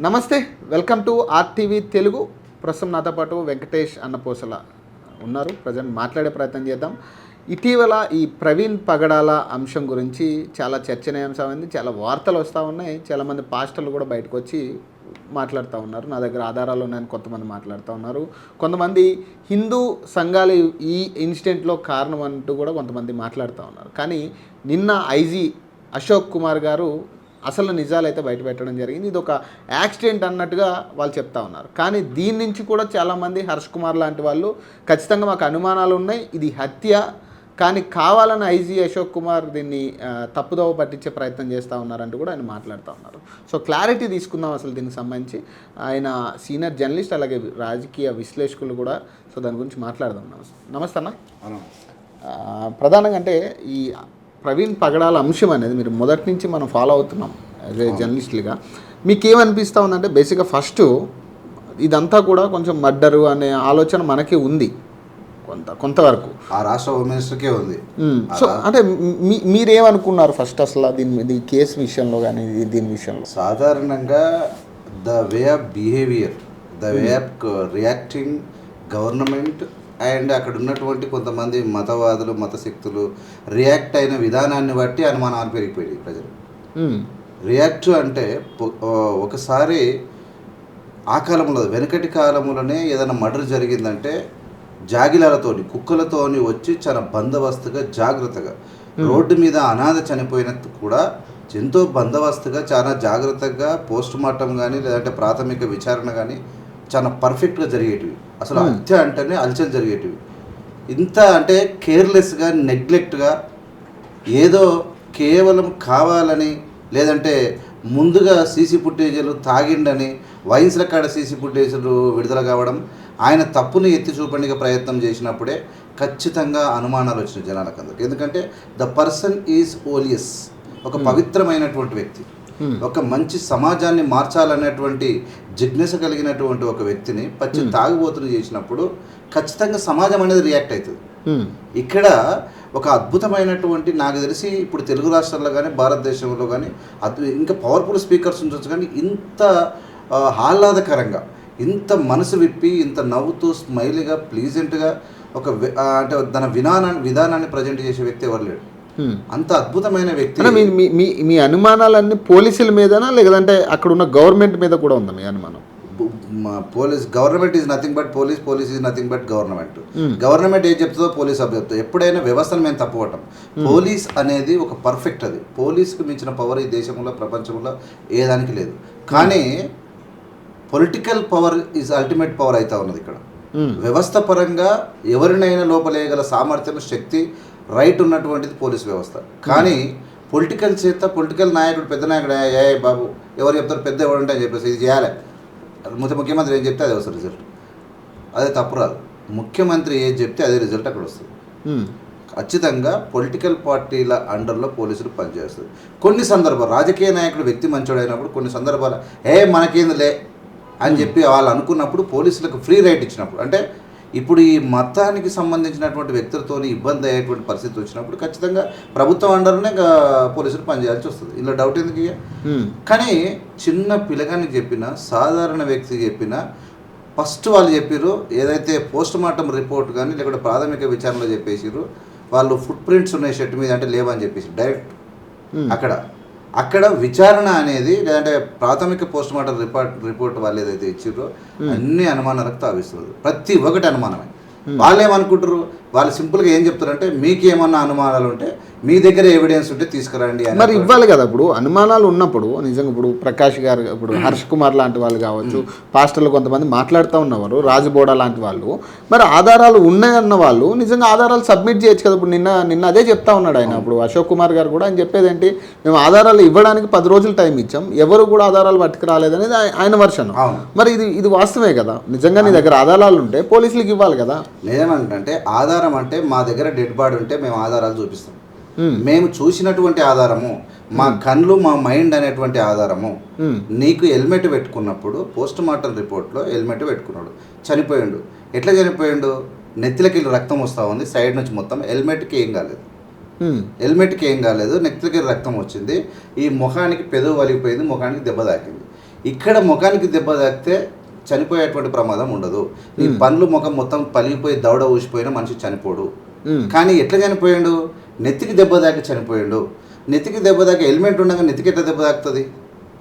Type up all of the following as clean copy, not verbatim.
నమస్తే, welcome to RTV Telugu. ప్రస్తుతం నాతో పాటు వెంకటేష్ అన్నపూసల ఉన్నారు. ప్రజెంట్ మాట్లాడే ప్రయత్నం చేద్దాం. ఇటీవల ఈ ప్రవీణ్ పగడాల అంశం గురించి చాలా చర్చనీయాంశమైంది. చాలా వార్తలు వస్తూ ఉన్నాయి. చాలామంది పాస్టర్లు కూడా బయటకు వచ్చి మాట్లాడుతూ ఉన్నారు. నా దగ్గర ఆధారాలు ఉన్నాయని కొంతమంది మాట్లాడుతూ ఉన్నారు. కొంతమంది హిందూ సంఘాలు ఈ ఇన్సిడెంట్లో కారణం అంటూ కూడా కొంతమంది మాట్లాడుతూ ఉన్నారు. కానీ నిన్న ఐజీ అశోక్ కుమార్ గారు అసలు నిజాలు అయితే బయటపెట్టడం జరిగింది. ఇది ఒక యాక్సిడెంట్ అన్నట్టుగా వాళ్ళు చెప్తా ఉన్నారు. కానీ దీని నుంచి కూడా చాలామంది హర్ష్ కుమార్ లాంటి వాళ్ళు ఖచ్చితంగా మాకు అనుమానాలు ఉన్నాయి, ఇది హత్య, కానీ కావాలని ఐజీ అశోక్ కుమార్ దీన్ని తప్పుదోవ పట్టించే ప్రయత్నం చేస్తూ ఉన్నారంటూ కూడా ఆయన మాట్లాడుతూ ఉన్నారు. సో క్లారిటీ తీసుకుందాం అసలు దీనికి సంబంధించి. ఆయన సీనియర్ జర్నలిస్ట్, అలాగే రాజకీయ విశ్లేషకులు కూడా. సో దాని గురించి మాట్లాడదాం. నమస్తే అన్న. ప్రధానంగా అంటే ఈ ప్రవీణ్ పగడాల అంశం అనేది మీరు మొదటి నుంచి మనం ఫాలో అవుతున్నాం యాజ్ ఏ జర్నలిస్టులుగా. మీకేమనిపిస్తూ ఉందంటే బేసిక్గా ఫస్ట్ ఇదంతా కూడా కొంచెం మర్డరు అనే ఆలోచన మనకి ఉంది కొంతవరకు, ఆ రాష్ట్ర హోమ్ మినిస్టర్కే ఉంది. సో అంటే మీరేమనుకున్నారు ఫస్ట్ అసలు దీని కేసు విషయంలో కానీ దీని విషయంలో? సాధారణంగా the way of behaviour, the way of reacting government and అక్కడ ఉన్నటువంటి కొంతమంది మతవాదులు, మతశక్తులు రియాక్ట్ అయిన విధానాన్ని బట్టి అనుమానాలు పెరిగిపోయాయి ప్రజలు. రియాక్ట్ అంటే ఒకసారి ఆ కాలంలో, వెనకటి కాలంలోనే ఏదైనా మర్డర్ జరిగిందంటే జాగిలాలతోని, కుక్కలతోని వచ్చి చాలా బందోబస్తుగా, జాగ్రత్తగా, రోడ్డు మీద అనాథ చనిపోయినట్టు కూడా ఎంతో బందోబస్తుగా, చాలా జాగ్రత్తగా పోస్ట్ మార్టం కానీ లేదంటే ప్రాథమిక విచారణ కానీ చాలా పర్ఫెక్ట్గా జరిగేటివి. అసలు హత్య అంటేనే అలచలు జరిగేటివి. ఇంత అంటే కేర్లెస్గా, నెగ్లెక్ట్గా, ఏదో కేవలం కావాలని, లేదంటే ముందుగా సీసీ ఫుటేజీలు తాగిండని వైన్స్ల కాడ సీసీ ఫుటేజీలు విడుదల కావడం, ఆయన తప్పుని ఎత్తి చూపడానికి ప్రయత్నం చేసినప్పుడే ఖచ్చితంగా అనుమానాలు వచ్చినాయి జనాలకు అందరికి. ఎందుకంటే ద పర్సన్ ఈజ్ ఓలియస్, ఒక పవిత్రమైనటువంటి వ్యక్తి, ఒక మంచి సమాజాన్ని మార్చాలనేటువంటి జిజ్ఞాస కలిగినటువంటి ఒక వ్యక్తిని పచ్చి తాగుబోతులు చేసినప్పుడు ఖచ్చితంగా సమాజం అనేది రియాక్ట్ అవుతుంది. ఇక్కడ ఒక అద్భుతమైనటువంటి, నాకు తెలిసి ఇప్పుడు తెలుగు రాష్ట్రాల్లో కానీ భారతదేశంలో కానీ ఇంకా పవర్ఫుల్ స్పీకర్స్ ఉండొచ్చు, కానీ ఇంత ఆహ్లాదకరంగా, ఇంత మనసు విప్పి, ఇంత నవ్వుతూ స్మైల్గా, ప్లీజెంట్గా ఒక అంటే తన విధానాన్ని ప్రజెంట్ చేసే వ్యక్తి ఎవరు లేడు. అంత అద్భుతమైన వ్యక్తి. మీ అనుమానాలన్నీ పోలీసుల మీదనా, లేదంటే అక్కడ ఉన్న గవర్నమెంట్ మీద కూడా ఉందా మీ అనుమానం? Government is nothing but police, police is nothing but government. Government ఏం చెప్తుందో పోలీస్ అవి చెప్తారు. ఎప్పుడైనా వ్యవస్థను మేము తప్పుపట్టం. పోలీస్ అనేది ఒక పర్ఫెక్ట్, అది పోలీస్కి మించిన పవర్ ఈ దేశంలో, ప్రపంచంలో ఏ దానికి లేదు. కానీ political power is ultimate power అవుతా ఉన్నది ఇక్కడ. వ్యవస్థ పరంగా ఎవరినైనా లోపలేయగల సామర్థ్యం, శక్తి, రైట్ ఉన్నటువంటిది పోలీస్ వ్యవస్థ. కానీ పొలిటికల్ చేత, పొలిటికల్ నాయకుడు, పెద్ద నాయకుడు, ఏ బాబు ఎవరు చెప్తారు, పెద్ద ఎవరు ఉంటే అని చెప్పేసి ఇది చేయాలి, ముఖ్యమంత్రి ఏం చెప్తే అదే వస్తుంది రిజల్ట్. అదే తప్పు రాదు. ముఖ్యమంత్రి ఏం చెప్తే అదే రిజల్ట్ అక్కడ వస్తుంది. ఖచ్చితంగా పొలిటికల్ పార్టీల అండర్లో పోలీసులు పనిచేస్తుంది. కొన్ని సందర్భాలు రాజకీయ నాయకుడు వ్యక్తి మంచోడైనప్పుడు, కొన్ని సందర్భాలు మనకేందులే అని చెప్పి వాళ్ళు అనుకున్నప్పుడు, పోలీసులకు ఫ్రీ రైట్ ఇచ్చినప్పుడు, అంటే ఇప్పుడు ఈ మతానికి సంబంధించినటువంటి వ్యక్తులతో ఇబ్బంది అయ్యేటువంటి పరిస్థితి వచ్చినప్పుడు ఖచ్చితంగా ప్రభుత్వం అండర్లోనే పోలీసులు పనిచేయాల్సి వస్తుంది. ఇలా డౌట్ ఎందుకు? కానీ చిన్న పిల్లగానికి చెప్పినా, సాధారణ వ్యక్తికి చెప్పినా, ఫస్ట్ వాళ్ళు చెప్పారు ఏదైతే పోస్ట్ మార్టం రిపోర్ట్ కానీ లేకపోతే ప్రాథమిక విచారణలో చెప్పేసారు వాళ్ళు ఫుట్ ప్రింట్స్ ఉన్నాయి షర్ట్ మీద అంటే లేవని చెప్పేసి డైరెక్ట్ అక్కడ విచారణ అనేది, లేదంటే ప్రాథమిక పోస్ట్ మార్టం రిపోర్ట్ వాళ్ళు ఏదైతే ఇచ్చారో అన్ని అనుమానాలకు తావిస్తుంది. ప్రతి ఒక్కటి అనుమానమే. వాళ్ళు ఏమనుకుంటారు, వాళ్ళు సింపుల్గా ఏం చెప్తారంటే మీకు ఏమన్నా అనుమానాలు ఉంటే మీ దగ్గర ఎవిడెన్స్ ఉంటే తీసుకురండి అని. మరి ఇవ్వాలి కదా. ఇప్పుడు అనుమానాలు ఉన్నప్పుడు నిజంగా ఇప్పుడు ప్రకాష్ గారు, ఇప్పుడు హర్ష్ కుమార్ లాంటి వాళ్ళు కావచ్చు, పాస్టర్లు కొంతమంది మాట్లాడుతూ ఉన్నవారు, రాజబోడా లాంటి వాళ్ళు, మరి ఆధారాలు ఉన్నాయన్న వాళ్ళు నిజంగా ఆధారాలు సబ్మిట్ చేయొచ్చు కదా. ఇప్పుడు నిన్న అదే చెప్తా ఉన్నాడు ఆయన. ఇప్పుడు అశోక్ కుమార్ గారు కూడా ఆయన చెప్పేది ఏంటి, మేము ఆధారాలు ఇవ్వడానికి 10 రోజులు టైం ఇచ్చాం, ఎవరు కూడా ఆధారాలు పట్టుకు రాలేదనేది ఆయన వర్షన్. మరి ఇది వాస్తవమే కదా. నిజంగా నీ దగ్గర ఆధారాలు ఉంటే పోలీసులకు ఇవ్వాలి కదా. నిజమేంటంటే ఆధారం అంటే మా దగ్గర డెడ్ బాడీ ఉంటే మేము ఆధారాలు చూపిస్తాం, మేము చూసినటువంటి ఆధారము, మా కళ్ళు, మా మైండ్ అనేటువంటి ఆధారము. నీకు హెల్మెట్ పెట్టుకున్నప్పుడు పోస్ట్ మార్టం రిపోర్ట్లో హెల్మెట్ పెట్టుకున్నాడు, చనిపోయాడు. ఎట్లా చనిపోయాడు? నెత్తిలకి రక్తం వస్తూ ఉంది సైడ్ నుంచి మొత్తం. హెల్మెట్కి ఏం కాలేదు, నెత్తిలకి రక్తం వచ్చింది, ఈ ముఖానికి పెదవు వలిగిపోయింది, ముఖానికి దెబ్బ తాకింది. ఇక్కడ ముఖానికి దెబ్బ తాకితే చనిపోయేటువంటి ప్రమాదం ఉండదు. ఈ పండ్లు ముఖం మొత్తం పలిగిపోయి దవడ ఊసిపోయినా మనిషి చనిపోడు. కానీ ఎట్లా చనిపోయాడు? నెత్తికి దెబ్బ తాకి చనిపోయాడు. నెత్తికి దెబ్బ తాకి హెల్మెట్ ఉండగా నెత్తికి ఎట్లా దెబ్బ తాకుతుంది?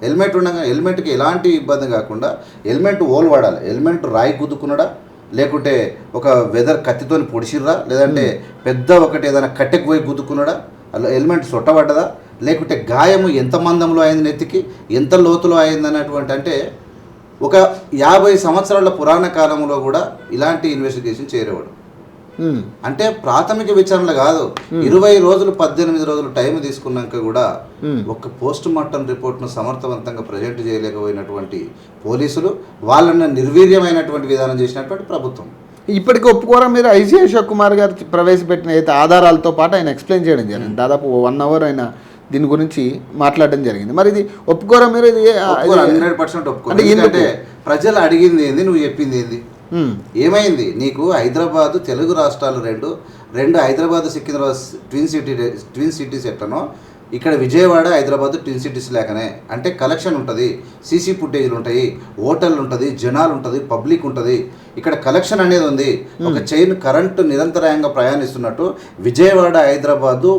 హెల్మెట్ ఉండగా హెల్మెట్కి ఎలాంటి ఇబ్బంది కాకుండా హెల్మెట్ ఓలు వాడాలి. హెల్మెట్ రాయి గుద్దుకున్నాడా, లేకుంటే ఒక వెదర్ కత్తితోని పొడిచిర్రా, లేదంటే పెద్ద ఒకటి ఏదైనా కట్టెకి పోయి గుద్దుకున్నాడా, అలా హెల్మెట్ సొట్టబడ్డదా, లేకుంటే గాయము ఎంత మందంలో అయింది, నెత్తికి ఎంత లోతులో అయింది అన్నటువంటి, అంటే ఒక 50 సంవత్సరాల పురాణ కాలంలో కూడా ఇలాంటి ఇన్వెస్టిగేషన్ చేరేవాడు. అంటే ప్రాథమిక విచారణలు కాదు, 20 రోజులు 18 రోజులు టైం తీసుకున్నాక కూడా ఒక పోస్ట్ మార్టం రిపోర్ట్ను సమర్థవంతంగా ప్రజెంట్ చేయలేకపోయినటువంటి పోలీసులు, వాళ్ళని నిర్వీర్యమైనటువంటి విధానం చేసినటువంటి ప్రభుత్వం. ఇప్పటికీ ఒప్పుకోరా మీరు? ఐసీ అశోక్ కుమార్ గారు ప్రవేశపెట్టిన అయితే ఆధారాలతో పాటు ఆయన ఎక్స్ప్లెయిన్ చేయడం జరిగింది. దాదాపు 1 అవర్ ఆయన దీని గురించి మాట్లాడడం జరిగింది. మరి ఇది ఒప్పుకోరా మీరు? ఇది 100% ఒప్పుకోరు. ఎందుకంటే ప్రజలు అడిగింది ఏంది, నువ్వు చెప్పింది ఏంది, ఏమైంది? నీకు హైదరాబాదు, తెలుగు రాష్ట్రాలు రెండు హైదరాబాద్ సికింద్రాబాద్ ట్విన్ సిటీస్ ఎట్లనో ఇక్కడ విజయవాడ హైదరాబాద్ ట్విన్ సిటీస్ లేకనే. అంటే కలెక్షన్ ఉంటుంది, సీసీ ఫుటేజ్లు ఉంటాయి, హోటల్ ఉంటుంది, జనాలు ఉంటుంది, పబ్లిక్ ఉంటుంది. ఇక్కడ కలెక్షన్ అనేది ఉంది. ఒక చైన్ కరెంటు నిరంతరాయంగా ప్రయాణిస్తున్నట్టు విజయవాడ హైదరాబాదు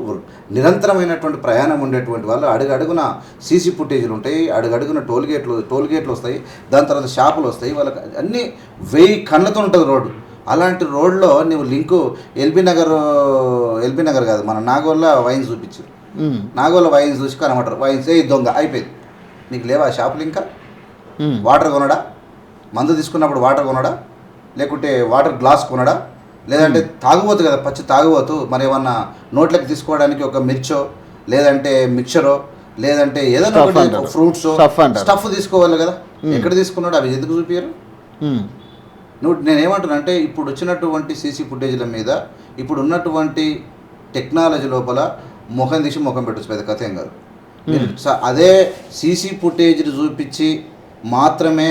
నిరంతరమైనటువంటి ప్రయాణం ఉండేటువంటి వాళ్ళు అడుగడుగున సీసీ ఫుటేజ్లు ఉంటాయి, అడుగడుగున టోల్గేట్లు వస్తాయి, దాని తర్వాత షాపులు వస్తాయి. వాళ్ళకి అన్నీ 1000 కళ్ళతో ఉంటుంది రోడ్డు. అలాంటి రోడ్లో నువ్వు లింకు ఎల్బీ నగర్ కాదు, మన నాగోళ్ళ వైన్స్ చూపించు. నాగోళ్ళ వైన్స్ చూసి కనమంటారు, వైన్స్ ఏ దొంగ అయిపోయింది. నీకు లేవా షాపులు? ఇంకా వాటర్ కొనడా, మందు తీసుకున్నప్పుడు వాటర్ కొనడా, లేకుంటే వాటర్ గ్లాస్ కొనడా, లేదంటే తాగుబోతు కదా, పచ్చి తాగుబోతు, మరి ఏమన్నా నోట్లకి తీసుకోవడానికి ఒక మిర్చో, లేదంటే మిక్చరో, లేదంటే ఏదైనా ఫ్రూట్స్ స్టఫ్ తీసుకోవాలి కదా, ఎక్కడ తీసుకున్నాడు? అవి ఎందుకు చూపించారు? నేనేమంటున్నా అంటే, ఇప్పుడు వచ్చినటువంటి సీసీ ఫుటేజ్ల మీద ఇప్పుడు ఉన్నటువంటి టెక్నాలజీ లోపల ముఖం తీసి ముఖం పెట్టచ్చు, పెద్ద కథ ఏం కాదు. అదే సీసీ ఫుటేజ్ చూపించి మాత్రమే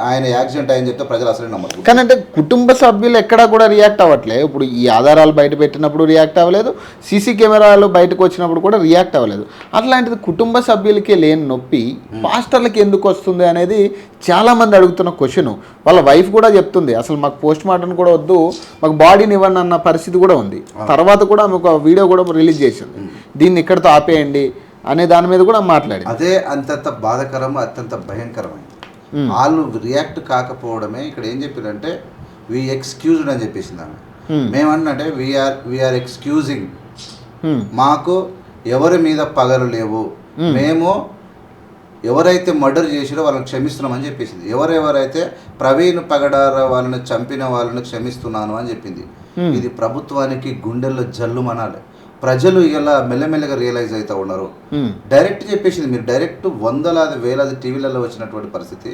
ఆయన యాక్సిడెంట్ అయ్యని చెప్తే ప్రజలు అసలే నమ్మరు. కానీ అంటే కుటుంబ సభ్యులు ఎక్కడా కూడా రియాక్ట్ అవ్వట్లేదు. ఇప్పుడు ఈ ఆధారాలు బయట పెట్టినప్పుడు రియాక్ట్ అవ్వలేదు, సీసీ కెమెరాలు బయటకు వచ్చినప్పుడు కూడా రియాక్ట్ అవ్వలేదు. అట్లాంటిది కుటుంబ సభ్యులకి లేని నొప్పి పాస్టర్లకి ఎందుకు వస్తుంది అనేది చాలామంది అడుగుతున్న క్వశ్చన్. వాళ్ళ వైఫ్ కూడా చెప్తుంది, అసలు మాకు పోస్ట్ మార్టం కూడా వద్దు, మాకు బాడీని ఇవ్వండి అన్న పరిస్థితి కూడా ఉంది. తర్వాత కూడా ఆమె ఒక వీడియో కూడా రిలీజ్ చేసింది, దీన్ని ఇక్కడితో ఆపేయండి అనే దాని మీద కూడా మాట్లాడి. అదే అంతంత బాధకరం, అత్యంత భయంకరమైంది. వాళ్ళు రియాక్ట్ కాకపోవడమే. ఇక్కడ ఏం చెప్పారంటే వి ఎక్స్క్యూజ్డ్ అని చెప్పేసింది ఆమె. మేమన్నంటే వీఆర్ ఎక్స్క్యూజింగ్, మాకు ఎవరి మీద పగలు లేవు, మేము ఎవరైతే మర్డర్ చేసిరో వాళ్ళని క్షమిస్తున్నామని చెప్పేసింది. ఎవరెవరైతే ప్రవీణ్ పగడార వాళ్ళని చంపిన వాళ్ళని క్షమిస్తున్నాను అని చెప్పింది. ఇది ప్రభుత్వానికి గుండెల్లో జల్లు మనాలి. ప్రజలు ఇలా మెల్లమెల్లగా రియలైజ్ అవుతూ ఉన్నారు. డైరెక్ట్ చెప్పేసింది, మీరు డైరెక్ట్ వందలాది వేలాది టీవీలలో వచ్చినటువంటి పరిస్థితి,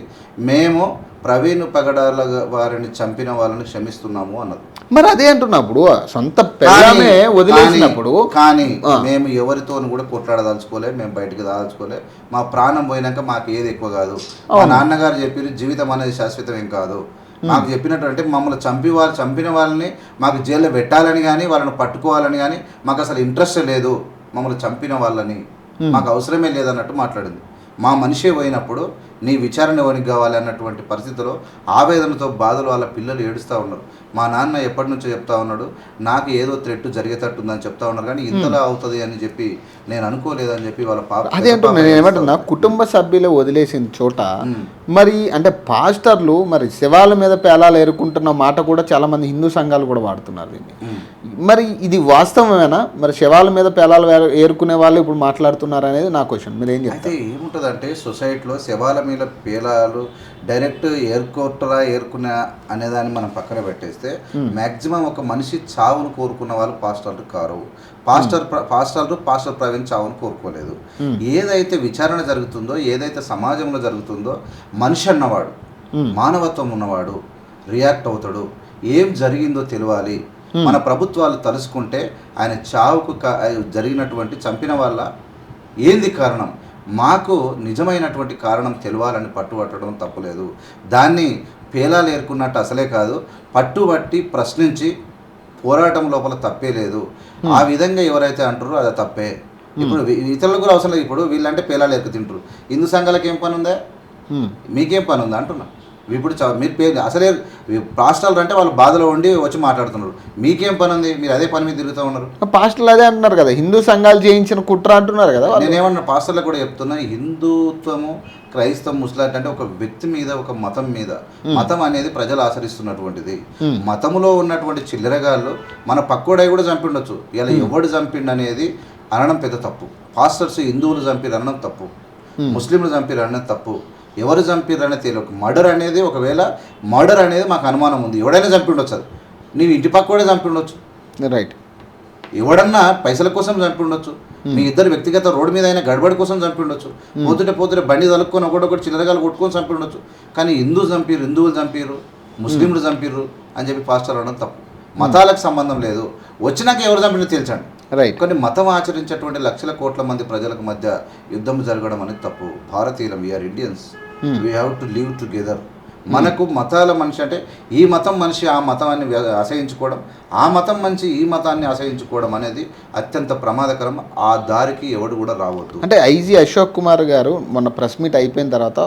మేము ప్రవీణ్ పగడాల వారిని చంపిన వాళ్ళని క్షమిస్తున్నాము అన్నది. మరి అదే అంటున్నప్పుడు సొంత పిల్లమే వదిలేసినప్పుడు, కానీ మేము ఎవరితో కూడా కొట్లాడదలుచుకోలే, మేము బయటకు దాల్చుకోలే. మా ప్రాణం పోయినాక మాకు ఏది ఎక్కువ కాదు. మా నాన్నగారు చెప్పారు, జీవితం అనేది శాశ్వతం ఏం కాదు. మాకు చెప్పినట్టు అంటే మమ్మల్ని చంపిన వాళ్ళని మాకు జైల్లో పెట్టాలని కానీ వాళ్ళని పట్టుకోవాలని కానీ మాకు అసలు ఇంట్రెస్ట్ లేదు. మమ్మల్ని చంపిన వాళ్ళని మాకు అవసరమే లేదన్నట్టు మాట్లాడింది. మా మనిషే పోయినప్పుడు నీ విచారణ ఎవరికి కావాలి అన్నటువంటి పరిస్థితిలో ఆవేదనతో బాధలు వాళ్ళ పిల్లలు ఏడుస్తూ ఉన్నారు. మా నాన్న ఎప్పటి నుంచో చెప్తా ఉన్నాడు, నాకు ఏదో థ్రెట్ జరిగేటట్టుందని చెప్తా ఉన్నారు, కానీ ఇంతలా అవుతుంది అని చెప్పి నేను అనుకోలేదని చెప్పి వాళ్ళ పాప. అదే అంటున్నా, నేను ఏమంటున్నా, కుటుంబ సభ్యులు వదిలేసిన చోట మరి అంటే పాస్టర్లు మరి శవాల మీద పేలాలు ఏరుకుంటున్న మాట కూడా చాలా మంది హిందూ సంఘాలు కూడా వాడుతున్నారు దీన్ని. మరి ఇది వాస్తవమేనా? మరి శవాల మీద పేలాలు ఏరుకునే వాళ్ళు ఇప్పుడు మాట్లాడుతున్నారు అనేది నా క్వశ్చన్. మీరు ఏం చెప్తారు? అయితే ఏముంటుందంటే సొసైటీలో శవాల మీద పేలాలు డైరెక్ట్ ఏరుకునే అనేదాన్ని మనం పక్కన పెట్టేస్తే మ్యాక్సిమం ఒక మనిషి చావును కోరుకున్న వాళ్ళు పాస్టర్లు కారు. పాస్టర్ ప్రవీణ్ చావును కోరుకోలేదు. ఏదైతే విచారణ జరుగుతుందో, ఏదైతే సమాజంలో జరుగుతుందో, మనిషి అన్నవాడు, మానవత్వం ఉన్నవాడు రియాక్ట్ అవుతాడు. ఏం జరిగిందో తెలియాలి. మన ప్రభుత్వాలు తలుసుకుంటే ఆయన చావుకు జరిగినటువంటి చంపిన వాళ్ళ ఏంది కారణం, మాకు నిజమైనటువంటి కారణం తెలియాలని పట్టుబట్టడం తప్పులేదు. దాన్ని పేలాలు ఏరుకున్నట్టు అసలే కాదు, పట్టుబట్టి ప్రశ్నించి పోరాటం లోపల తప్పే లేదు. ఆ విధంగా ఎవరైతే అంటారో అది తప్పే. ఇప్పుడు ఇతరులకు కూడా అవసరం లేదు. ఇప్పుడు వీళ్ళంటే పేలాలు ఎరుకు తింటారు, హిందూ సంఘాలకు ఏం పని ఉందా? మీకేం పని ఉంది అంటున్నా. ఇప్పుడు మీరు పేరు అసలే పాస్టర్లు అంటే వాళ్ళు బాధలో ఉండి వచ్చి మాట్లాడుతున్నారు. మీకేం పని ఉంది? మీరు అదే పని మీద తిరుగుతూ ఉన్నారు. పాస్టర్లు అదే అంటున్నారు కదా, హిందూ సంఘాలు చేయించిన కుట్ర అంటున్నారు కదా. నేనేమన్నా పాస్టర్లకు కూడా చెప్తున్నా, హిందుత్వము క్రైస్తవం ముస్లిం అంటే ఒక వ్యక్తి మీద, ఒక మతం మీద, మతం అనేది ప్రజలు ఆచరిస్తున్నటువంటిది. మతములో ఉన్నటువంటి చిల్లరగాళ్ళు మన పక్కోడై కూడా చంపిండొచ్చు. ఇలా ఎవడు చంపిండు అనేది అనడం పెద్ద తప్పు. పాస్టర్స్ హిందువులు చంపిరు అనడం తప్పు, ముస్లింలు చంపిరు అనడం తప్పు. ఎవరు చంపిరు అనేది తెలియదు. మర్డర్ అనేది, ఒకవేళ మర్డర్ అనేది మాకు అనుమానం ఉంది, ఎవడైనా చంపిండొచ్చు. అది నీవు ఇంటి పక్కోడే చంపిండొచ్చు, రైట్. ఎవడన్నా పైసల కోసం చంపిండొచ్చు, మీ ఇద్దరు వ్యక్తిగత రోడ్డు మీద అయినా గడబడి కోసం చంపిండొచ్చు, పోతుంటే బండి తలుక్కొని ఒకటి చిల్లరగాలు కొట్టుకొని చంపిండొచ్చు. కానీ హిందువులు చంపిరు, ముస్లింలు చంపిరు అని చెప్పి పాస్టర్ అనడం తప్పు. మతాలకు సంబంధం లేదు. వచ్చినాక ఎవరు చంపినో తేల్చండి, రైట్. కొన్ని మతం ఆచరించేటువంటి లక్షల కోట్ల మంది ప్రజలకు మధ్య యుద్ధం జరగడం అనేది తప్పు. భారతీయులం, we are Indians, we have to live together. మనకు మతాల మనిషి అంటే ఈ మతం మనిషి ఆ మతాన్ని అసహించుకోవడం, ఆ మతం మనిషి ఈ మతాన్ని అసహించుకోవడం అనేది అత్యంత ప్రమాదకరం. ఆ దారికి ఎవడు కూడా రావద్దు. అంటే ఐజీ అశోక్ కుమార్ గారు మొన్న ప్రెస్ మీట్ అయిపోయిన తర్వాత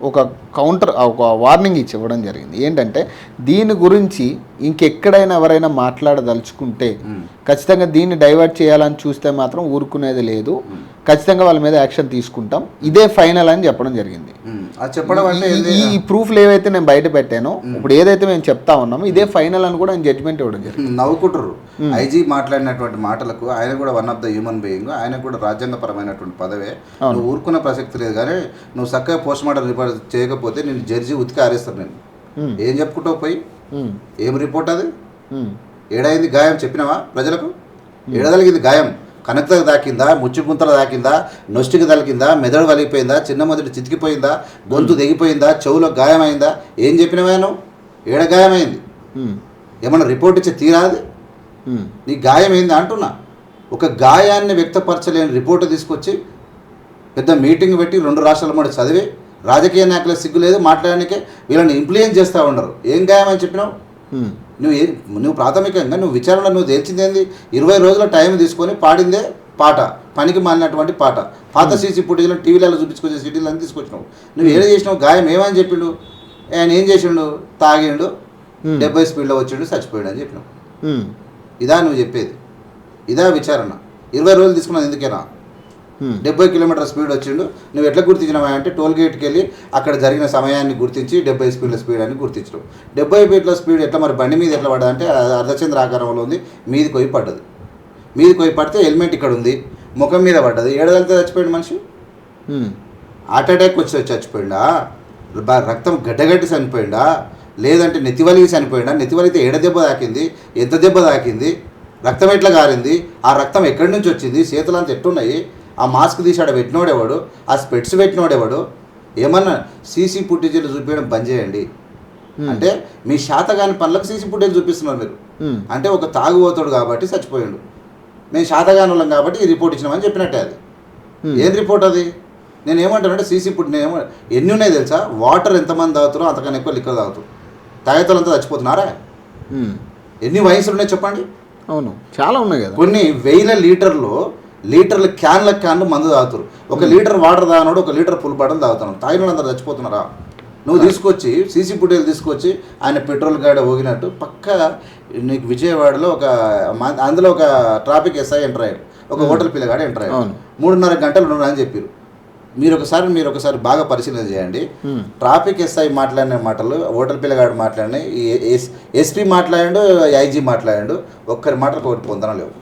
ఒక వార్నింగ్ ఇవ్వడం జరిగింది. ఏంటంటే దీని గురించి ఇంకెక్కడైనా ఎవరైనా మాట్లాడదలుచుకుంటే ఖచ్చితంగా దీన్ని డైవర్ట్ చేయాలని చూస్తే మాత్రం ఊరుకునేది లేదు, ఖచ్చితంగా వాళ్ళ మీద యాక్షన్ తీసుకుంటాం, ఇదే ఫైనల్ అని చెప్పడం జరిగింది. చెప్పడం అంటే ఈ ప్రూఫ్లు ఏవైతే నేను బయట పెట్టానో, ఇప్పుడు ఏదైతే మేము చెప్తా ఉన్నామో ఇదే ఫైనల్ అని కూడా ఆయన జడ్జ్మెంట్ ఇవ్వడం జరిగింది. నవ్వుకుంటారు ఐజీ మాట్లాడినటువంటి మాటలకు. ఆయన కూడా one of the human being, ఆయన కూడా రాజ్యాంగపరమైనటువంటి పదవే. నువ్వు ఊరుకున్న ప్రసక్తి లేదు. కానీ నువ్వు చక్కగా పోస్ట్ మార్టం రిపోర్ట్ చేయకపోతే నేను జడ్జి ఉతికి ఆరేస్తాను. నేను ఏం చెప్పుకుంటావు పోయి? ఏం రిపోర్ట్ అది? ఏడైంది గాయం చెప్పినావా ప్రజలకు? ఏడదలిగింది గాయం? కనెక్తకు దాకిందా, ముచ్చి గుంతలు దాకిందా, నొస్టికి తలికిందా, మెదడు వలిగిపోయిందా, చిన్న మొదటి చితికిపోయిందా, గొంతు తెగిపోయిందా, చెవులో గాయమైందా? ఏం చెప్పినవా నువ్వు? ఏడ గాయమైంది? ఏమన్నా రిపోర్ట్ ఇచ్చే తీరాది? నీ గాయమైంది అంటున్నా. ఒక గాయాన్ని వ్యక్తపరచలేని రిపోర్టు తీసుకొచ్చి పెద్ద మీటింగ్ పెట్టి 2 రాష్ట్రాల మధ్య చదివి రాజకీయ నాయకులకు సిగ్గు లేదు మాట్లాడడానికే వీళ్ళని ఇంప్లియన్స్ చేస్తూ ఉండరు. ఏం గాయమని చెప్పినావు? నువ్వు ప్రాథమికంగా నువ్వు విచారణ నువ్వు తేల్చిందేంది? 20 రోజుల టైం తీసుకొని పాడిందే పాట, పనికి మాలినటువంటి పాట. పాత సీసీ ఫుటేజ్లో టీవీలలో చూపించుకొచ్చే సిటీలను తీసుకొచ్చినావు. నువ్వు ఏం చేసినావు? గాయం ఏమని చెప్పిండు? ఆయన ఏం చేసిండు? తాగిండు, 70 స్పీడ్లో వచ్చిండు, చచ్చిపోయాడు అని చెప్పినావు. ఇదా నువ్వు చెప్పేది? ఇదా విచారణ? 20 రోజులు తీసుకున్నది ఎందుకేనా? 70 కిలోమీటర్ స్పీడ్ వచ్చిండు. నువ్వు ఎట్లా గుర్తించినావా అంటే టోల్ గేట్కి వెళ్ళి అక్కడ జరిగిన సమయాన్ని గుర్తించి 70 స్పీడ్ల స్పీడ్ అని గుర్తించడం. 70 ఫీట్ల స్పీడ్ ఎట్లా మరి బండి మీద ఎట్లా పడ్డది అంటే అర్ధచంద్ర ఆకారంలో ఉంది, మీది కొయ్యి పడ్డది. మీది కొయ్యి పడితే హెల్మెట్ ఇక్కడ ఉంది, ముఖం మీద పడ్డది. ఏడదలితే చచ్చిపోయాడు మనిషి? హార్ట్ అటాక్ వచ్చి చచ్చిపోయిందా? రక్తం గడ్డగట్టి చనిపోయిందా? లేదంటే నెత్తివలిగి చనిపోయిందా? నెత్తివలిగితే ఏడ దెబ్బ తాకింది, ఎంత దెబ్బ తాకింది, రక్తం ఎట్లా గారింది, ఆ రక్తం ఎక్కడి నుంచి వచ్చింది, చేతులంతా ఎట్టున్నాయి, ఆ మాస్క్ తీసాడు పెట్టినోడేవాడు, ఆ స్పెట్స్ పెట్టినోడేవాడు? ఏమన్నా సీసీ ఫుటేజీలు చూపించడం బంద్ చేయండి. అంటే మీ శాతగాని పనులకు సీసీ ఫుటేజ్ చూపిస్తున్నారు మీరు. అంటే ఒక తాగుబోతాడు కాబట్టి చచ్చిపోయాడు, మేము శాతగాని వాళ్ళం కాబట్టి ఈ రిపోర్ట్ ఇచ్చినామని చెప్పినట్టే. అది ఏం రిపోర్ట్ అది? నేను ఏమంటానంటే సీసీ ఫుటేజ్ ఎన్ని ఉన్నాయి తెలుసా? వాటర్ ఎంతమంది తాగుతారో అంతకన్నా ఎక్కువ లిక్కర్ తాగుతారు. తాగేతలంతా చచ్చిపోతున్నారా? ఎన్ని వయసులు ఉన్నాయి చెప్పండి? అవును, చాలా ఉన్నాయి కదా. కొన్ని వేల లీటర్ల క్యాన్లు మందు తాగుతారు. 1 లీటర్ వాటర్ తాగినాడు, 1 లీటర్ ఫుల్ బాటిల్ తాగుతున్నాడు. తాగిన అందరు చచ్చిపోతున్నారా? నువ్వు తీసుకొచ్చి సీసీ ఫుటేజ్ తీసుకొచ్చి ఆయన పెట్రోల్ గాడి పోగినట్టు పక్క నీకు విజయవాడలో అందులో ఒక ట్రాఫిక్ ఎస్ఐ ఎంటర్ అయ్యాడు, ఒక హోటల్ పిల్లగాడు ఎంటర్ అయ్యాడు. 3.5 గంటలు ఉన్నాడని చెప్పారు. మీరు ఒకసారి బాగా పరిశీలన చేయండి. ట్రాఫిక్ ఎస్ఐ మాట్లాడిన మాటలు, హోటల్ పిల్లగాడు మాట్లాడినాయి, ఎస్పీ మాట్లాడాడు, ఐజీ మాట్లాడాడు. ఒక్కరి మాటలకు ఒకటి పొందడం లేవు.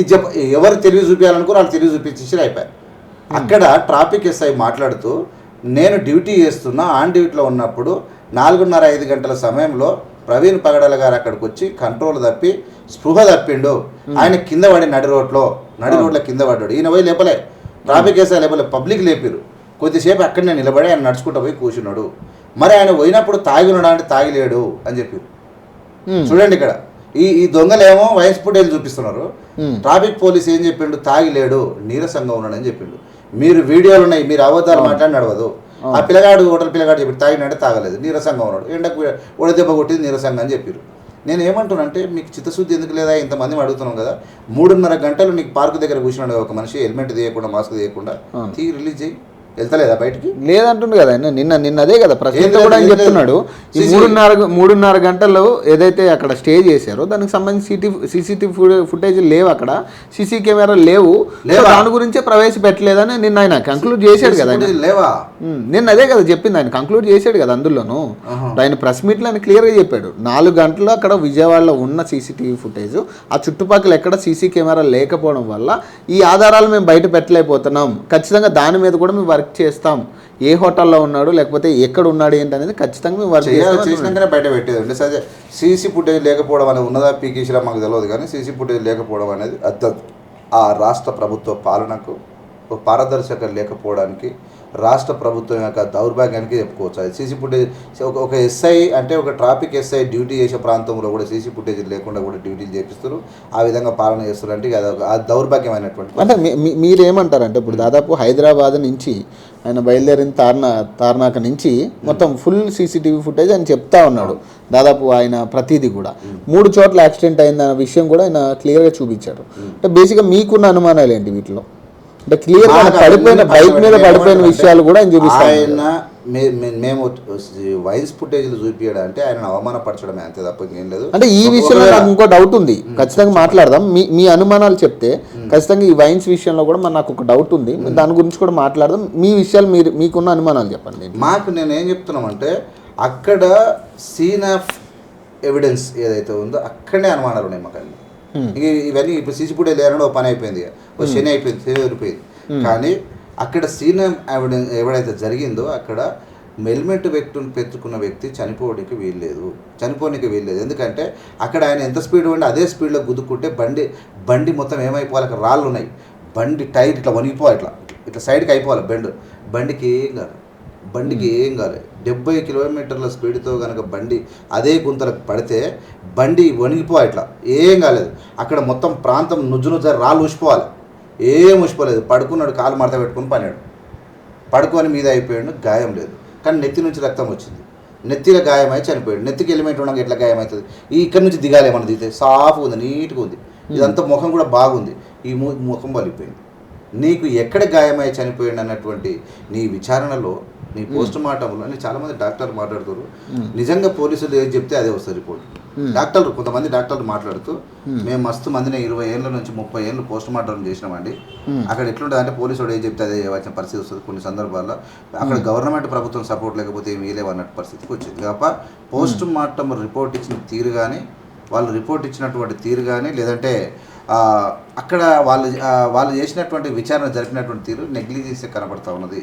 ఇది ఎవరు తెలివి చూపించాలనుకో వాళ్ళు తెలివి చూపించేసి అయిపోయారు. అక్కడ ట్రాఫిక్ ఎస్ఐ మాట్లాడుతూ నేను డ్యూటీ చేస్తున్నా, ఆన్ డ్యూటీలో ఉన్నప్పుడు 4:30-5 గంటల సమయంలో ప్రవీణ్ పగడాల గారు అక్కడికి వచ్చి కంట్రోల్ తప్పి స్పృహ తప్పిండు, ఆయన కింద పడి నడి రోడ్లో కింద పడ్డాడు. ఈయన పోయి లేపలే, ట్రాఫిక్ ఎస్ఐ లేపలే, పబ్లిక్ లేపారు. కొద్దిసేపు అక్కడనే నిలబడి ఆయన నడుచుకుంటూ పోయి కూర్చున్నాడు. మరి ఆయన పోయినప్పుడు తాగి ఉన్నాడా అంటే తాగిలేడు అని చెప్పారు. చూడండి ఇక్కడ ఈ దొంగలేమో వయసు ఫుటేజ్ చూపిస్తున్నారు. ట్రాఫిక్ పోలీస్ ఏం చెప్పిండు? తాగిలేడు, నీరసంగా ఉన్నాడు అని చెప్పిండు. మీరు వీడియోలు ఉన్నాయి, మీరు అబద్ధాలు మాట్లాడి నడవదు. ఆ పిల్లగాడు హోటల్ పిల్లగాడు చెప్పి తాగినంటే తాగలేదు, నీరసంగా ఉన్నాడు, ఎండకు ఒడదెబ్బ కొట్టింది నీరసంగా అని చెప్పారు. నేను ఏమంటున్నానంటే మీకు చిత్తశుద్ధి ఎందుకు లేదా? ఇంతమంది అడుగుతున్నాం కదా. 3.5 గంటలు నీకు పార్కు దగ్గర కూర్చున్నాడు ఒక మనిషి, హెల్మెట్ తీయకుండా మాస్క్ తీయకుండా, రిలీజ్ చేయి. వెళ్తలేదా బయటికి? లేదంటుండు కదా ఆయన నిన్న అదే కదా ప్రశ్న ఏం కూడా ఆయన లేదు, చెప్తున్నాడు. ఈ CC 3.5 గంటలు ఏదైతే అక్కడ స్టే చేశారో దానికి సంబంధించి CCTV ఫుటేజ్ లేవు, అక్కడ సీసీ కెమెరాలు లేవు, దాని గురించే ప్రవేశపెట్టలేదని నిన్న ఆయన కంక్లూడ్ చేశాడు కదా. లేవా? నిన్న అదే కదా చెప్పింది ఆయన, కంక్లూడ్ చేశాడు కదా అందులోను. ఆయన ప్రెస్ మీట్లో ఆయన క్లియర్గా చెప్పాడు 4 గంటలు అక్కడ విజయవాడలో ఉన్న CCTV ఫుటేజ్, ఆ చుట్టుపక్కల ఎక్కడ సీసీ కెమెరా లేకపోవడం వల్ల ఈ ఆధారాలు మేము బయట పెట్టలేకపోతున్నాం, ఖచ్చితంగా దాని మీద కూడా మేము వర్క్ చేస్తాం, ఏ హోటల్లో ఉన్నాడు లేకపోతే ఎక్కడ ఉన్నాడు ఏంటి అనేది ఖచ్చితంగా మేము వర్క్ చేసినాకనే బయట పెట్టేది. అంటే సరే సీసీ ఫుటేజ్ లేకపోవడం అనేది ఉన్నదా పీకేసిరా మాకు తెలియదు, కానీ సీసీ ఫుటేజ్ లేకపోవడం అనేది ఆ రాష్ట్ర ప్రభుత్వ పాలనకు పారదర్శకత లేకపోవడానికి రాష్ట్ర ప్రభుత్వం యొక్క దౌర్భాగ్యానికి చెప్పుకోవచ్చు. అది సీసీ ఫుటేజ్ ఒక ఎస్ఐ అంటే ఒక ట్రాఫిక్ ఎస్ఐ డ్యూటీ చేసే ప్రాంతంలో కూడా సీసీ ఫుటేజ్ లేకుండా కూడా డ్యూటీలు చేపిస్తారు, ఆ విధంగా పాలన చేస్తారు. అంటే అది దౌర్భాగ్యమైనటువంటి. అంటే మీరేమంటారంటే ఇప్పుడు దాదాపు హైదరాబాద్ నుంచి ఆయన బయలుదేరిన తార్నాక నుంచి మొత్తం ఫుల్ CCTV ఫుటేజ్ ఆయన చెప్తా ఉన్నాడు, దాదాపు ఆయన ప్రతిదీ కూడా 3 చోట్ల యాక్సిడెంట్ అయిందన్న విషయం కూడా ఆయన క్లియర్గా చూపించాడు. అంటే బేసిక్గా మీకున్న అనుమానాలు ఏంటి వీటిలో? అంటే క్లియర్ పడిపోయిన బైక్ మీద పడిపోయిన విషయాలు కూడా ఆయన చూపిస్తాడు. ఆయన మేము వైన్స్ ఫుటేజ్లు చూపించడం అంటే ఆయన అవమానపరచడమే, అంతే తప్ప ఏం లేదు. అంటే ఈ విషయంలో నాకు ఇంకో డౌట్ ఉంది, ఖచ్చితంగా మాట్లాడదాం. మీ అనుమానాలు చెప్తే ఖచ్చితంగా ఈ వైన్స్ విషయంలో కూడా నాకు ఒక డౌట్ ఉంది, దాని గురించి కూడా మాట్లాడదాం. మీ విషయాలు మీకున్న అనుమానాలు చెప్పండి. మాకు నేను ఏం చెప్తున్నామంటే అక్కడ సీన్ ఆఫ్ ఎవిడెన్స్ ఏదైతే ఉందో అక్కడనే అనుమానాలు ఉన్నాయి మాకు. ఇవన్నీ ఇప్పుడు సీసీ ఫుటేజ్ లేరని ఒక పని అయిపోయింది, ఒక శని అయిపోయింది, శని వదిలిపోయింది. కానీ అక్కడ సీన్ ఎవిడెన్స్ ఎవడైతే జరిగిందో అక్కడ హెల్మెట్ పెట్టుకున్న వ్యక్తి చనిపోవడానికి వీల్లేదు. ఎందుకంటే అక్కడ ఆయన ఎంత స్పీడ్ ఉండి అదే స్పీడ్లో గుద్దుకుంటే బండి మొత్తం ఏమైపోవాలి, అక్కడ రాళ్ళు ఉన్నాయి, బండి టైర్ ఇట్లా వణిగిపోవాలి, ఇట్లా సైడ్కి అయిపోవాలి, బండికి ఏం కాదు 70 కిలోమీటర్ల స్పీడ్తో కనుక బండి అదే గుంతలకు పడితే బండి వణిగిపోవాలి, ఇట్లా ఏం కాలేదు. అక్కడ మొత్తం ప్రాంతం నుజ్జు రాళ్ళు ఊసిపోవాలి, ఏం ఊసిపోలేదు. పడుకున్నాడు, కాలు మడత పెట్టుకుని పన్నాడు, పడుకొని మీద అయిపోయాడు, గాయం లేదు. కానీ నెత్తి నుంచి రక్తం వచ్చింది, నెత్తిలో గాయమై చనిపోయాడు. నెత్తికి ఎలిమెంట్ ఉండగా ఎట్లా గాయం అవుతుంది? ఇక్కడ నుంచి దిగాలి, ఏమన్నా దిగితే సాఫ్గా ఉంది, నీట్గా ఉంది, ఇదంతా ముఖం కూడా బాగుంది, ఈ ముఖం వలిపోయింది. నీకు ఎక్కడ గాయమై చనిపోయాడు అన్నటువంటి నీ విచారణలో, నీ పోస్ట్ మార్టంలో చాలామంది డాక్టర్లు మాట్లాడుతారు, నిజంగా పోలీసులు ఏది చెప్తే అదే వస్తుంది రిపోర్ట్. కొంతమంది డాక్టర్లు మాట్లాడుతూ మేము మస్తు మందిని 20 ఏళ్ళ నుంచి 30 ఏళ్ళు పోస్ట్ మార్టం చేసినామండి, అక్కడ ఎట్లుంటుంది అంటే పోలీసు ఏం చెప్తే అదే వచ్చిన పరిస్థితి వస్తుంది. కొన్ని సందర్భాల్లో అక్కడ గవర్నమెంట్ ప్రభుత్వం సపోర్ట్ లేకపోతే ఏమి వేయలేవు అన్నట్టు పరిస్థితికి వచ్చింది. కాబట్టి పోస్ట్ మార్టం రిపోర్ట్ ఇచ్చిన తీరు కానీ, వాళ్ళు రిపోర్ట్ ఇచ్చినటువంటి తీరు కానీ, లేదంటే అక్కడ వాళ్ళు చేసినటువంటి విచారణ జరిపినటువంటి తీరు నెగ్లిజెన్స్ కనబడతా ఉన్నది.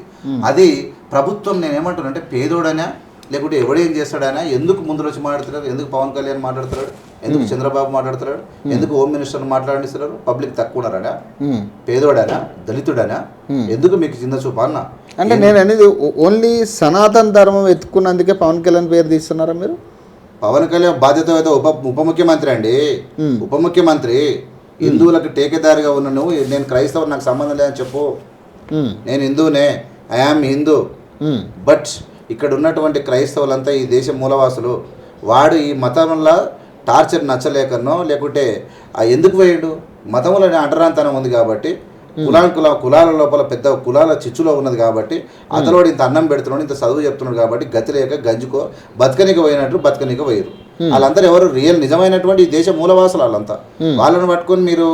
అది ప్రభుత్వం నేనేమంటున్నానంటే పేదోడైనా లేకుంటే ఎవడేం చేస్తాడైనా ఎందుకు ముందు వచ్చి మాట్లాడుతున్నారు, ఎందుకు పవన్ కళ్యాణ్ మాట్లాడుతున్నాడు, ఎందుకు చంద్రబాబు మాట్లాడుతున్నాడు, ఎందుకు హోమ్ మినిస్టర్ మాట్లాడిస్తున్నారు? పబ్లిక్ తక్కువ ఉన్నారనా, పేదోడైనా, దళితుడైనా, ఎందుకు మీకు చిన్న చూపు అన్న? అంటే నేను అనేది ఓన్లీ సనాతన ధర్మం ఎత్తుకున్నందుకే పవన్ కళ్యాణ్ పేరు తీస్తున్నారా మీరు? పవన్ కళ్యాణ్ బాధ్యత అయితే ఉప ముఖ్యమంత్రి అండి, ఉప ముఖ్యమంత్రి. హిందువులకు టేకేదారిగా ఉన్న నువ్వు నేను క్రైస్తవు నాకు సంబంధం లేదని చెప్పు, నేను హిందువునే, ఐఆమ్ హిందూ. బట్ ఇక్కడ ఉన్నటువంటి క్రైస్తవులంతా ఈ దేశ మూలవాసులు. వాడు ఈ మతంలో టార్చర్ నచ్చలేకనో లేకుంటే ఎందుకు పోయాడు? మతంలో అంటరాంతనం ఉంది కాబట్టి, కులాల లోపల పెద్ద కులాల చిచ్చులో ఉన్నది కాబట్టి, అతలోడు ఇంత అన్నం పెడుతున్నాడు, ఇంత చదువు చెప్తున్నాడు కాబట్టి గతి లేక గంజుకో బతకనికి పోయినట్లు బతకనికి పోయారు. వాళ్ళందరూ ఎవరు రియల్ నిజమైనటువంటి ఈ దేశ మూలవాసులు వాళ్ళంతా. వాళ్ళని పట్టుకొని మీరు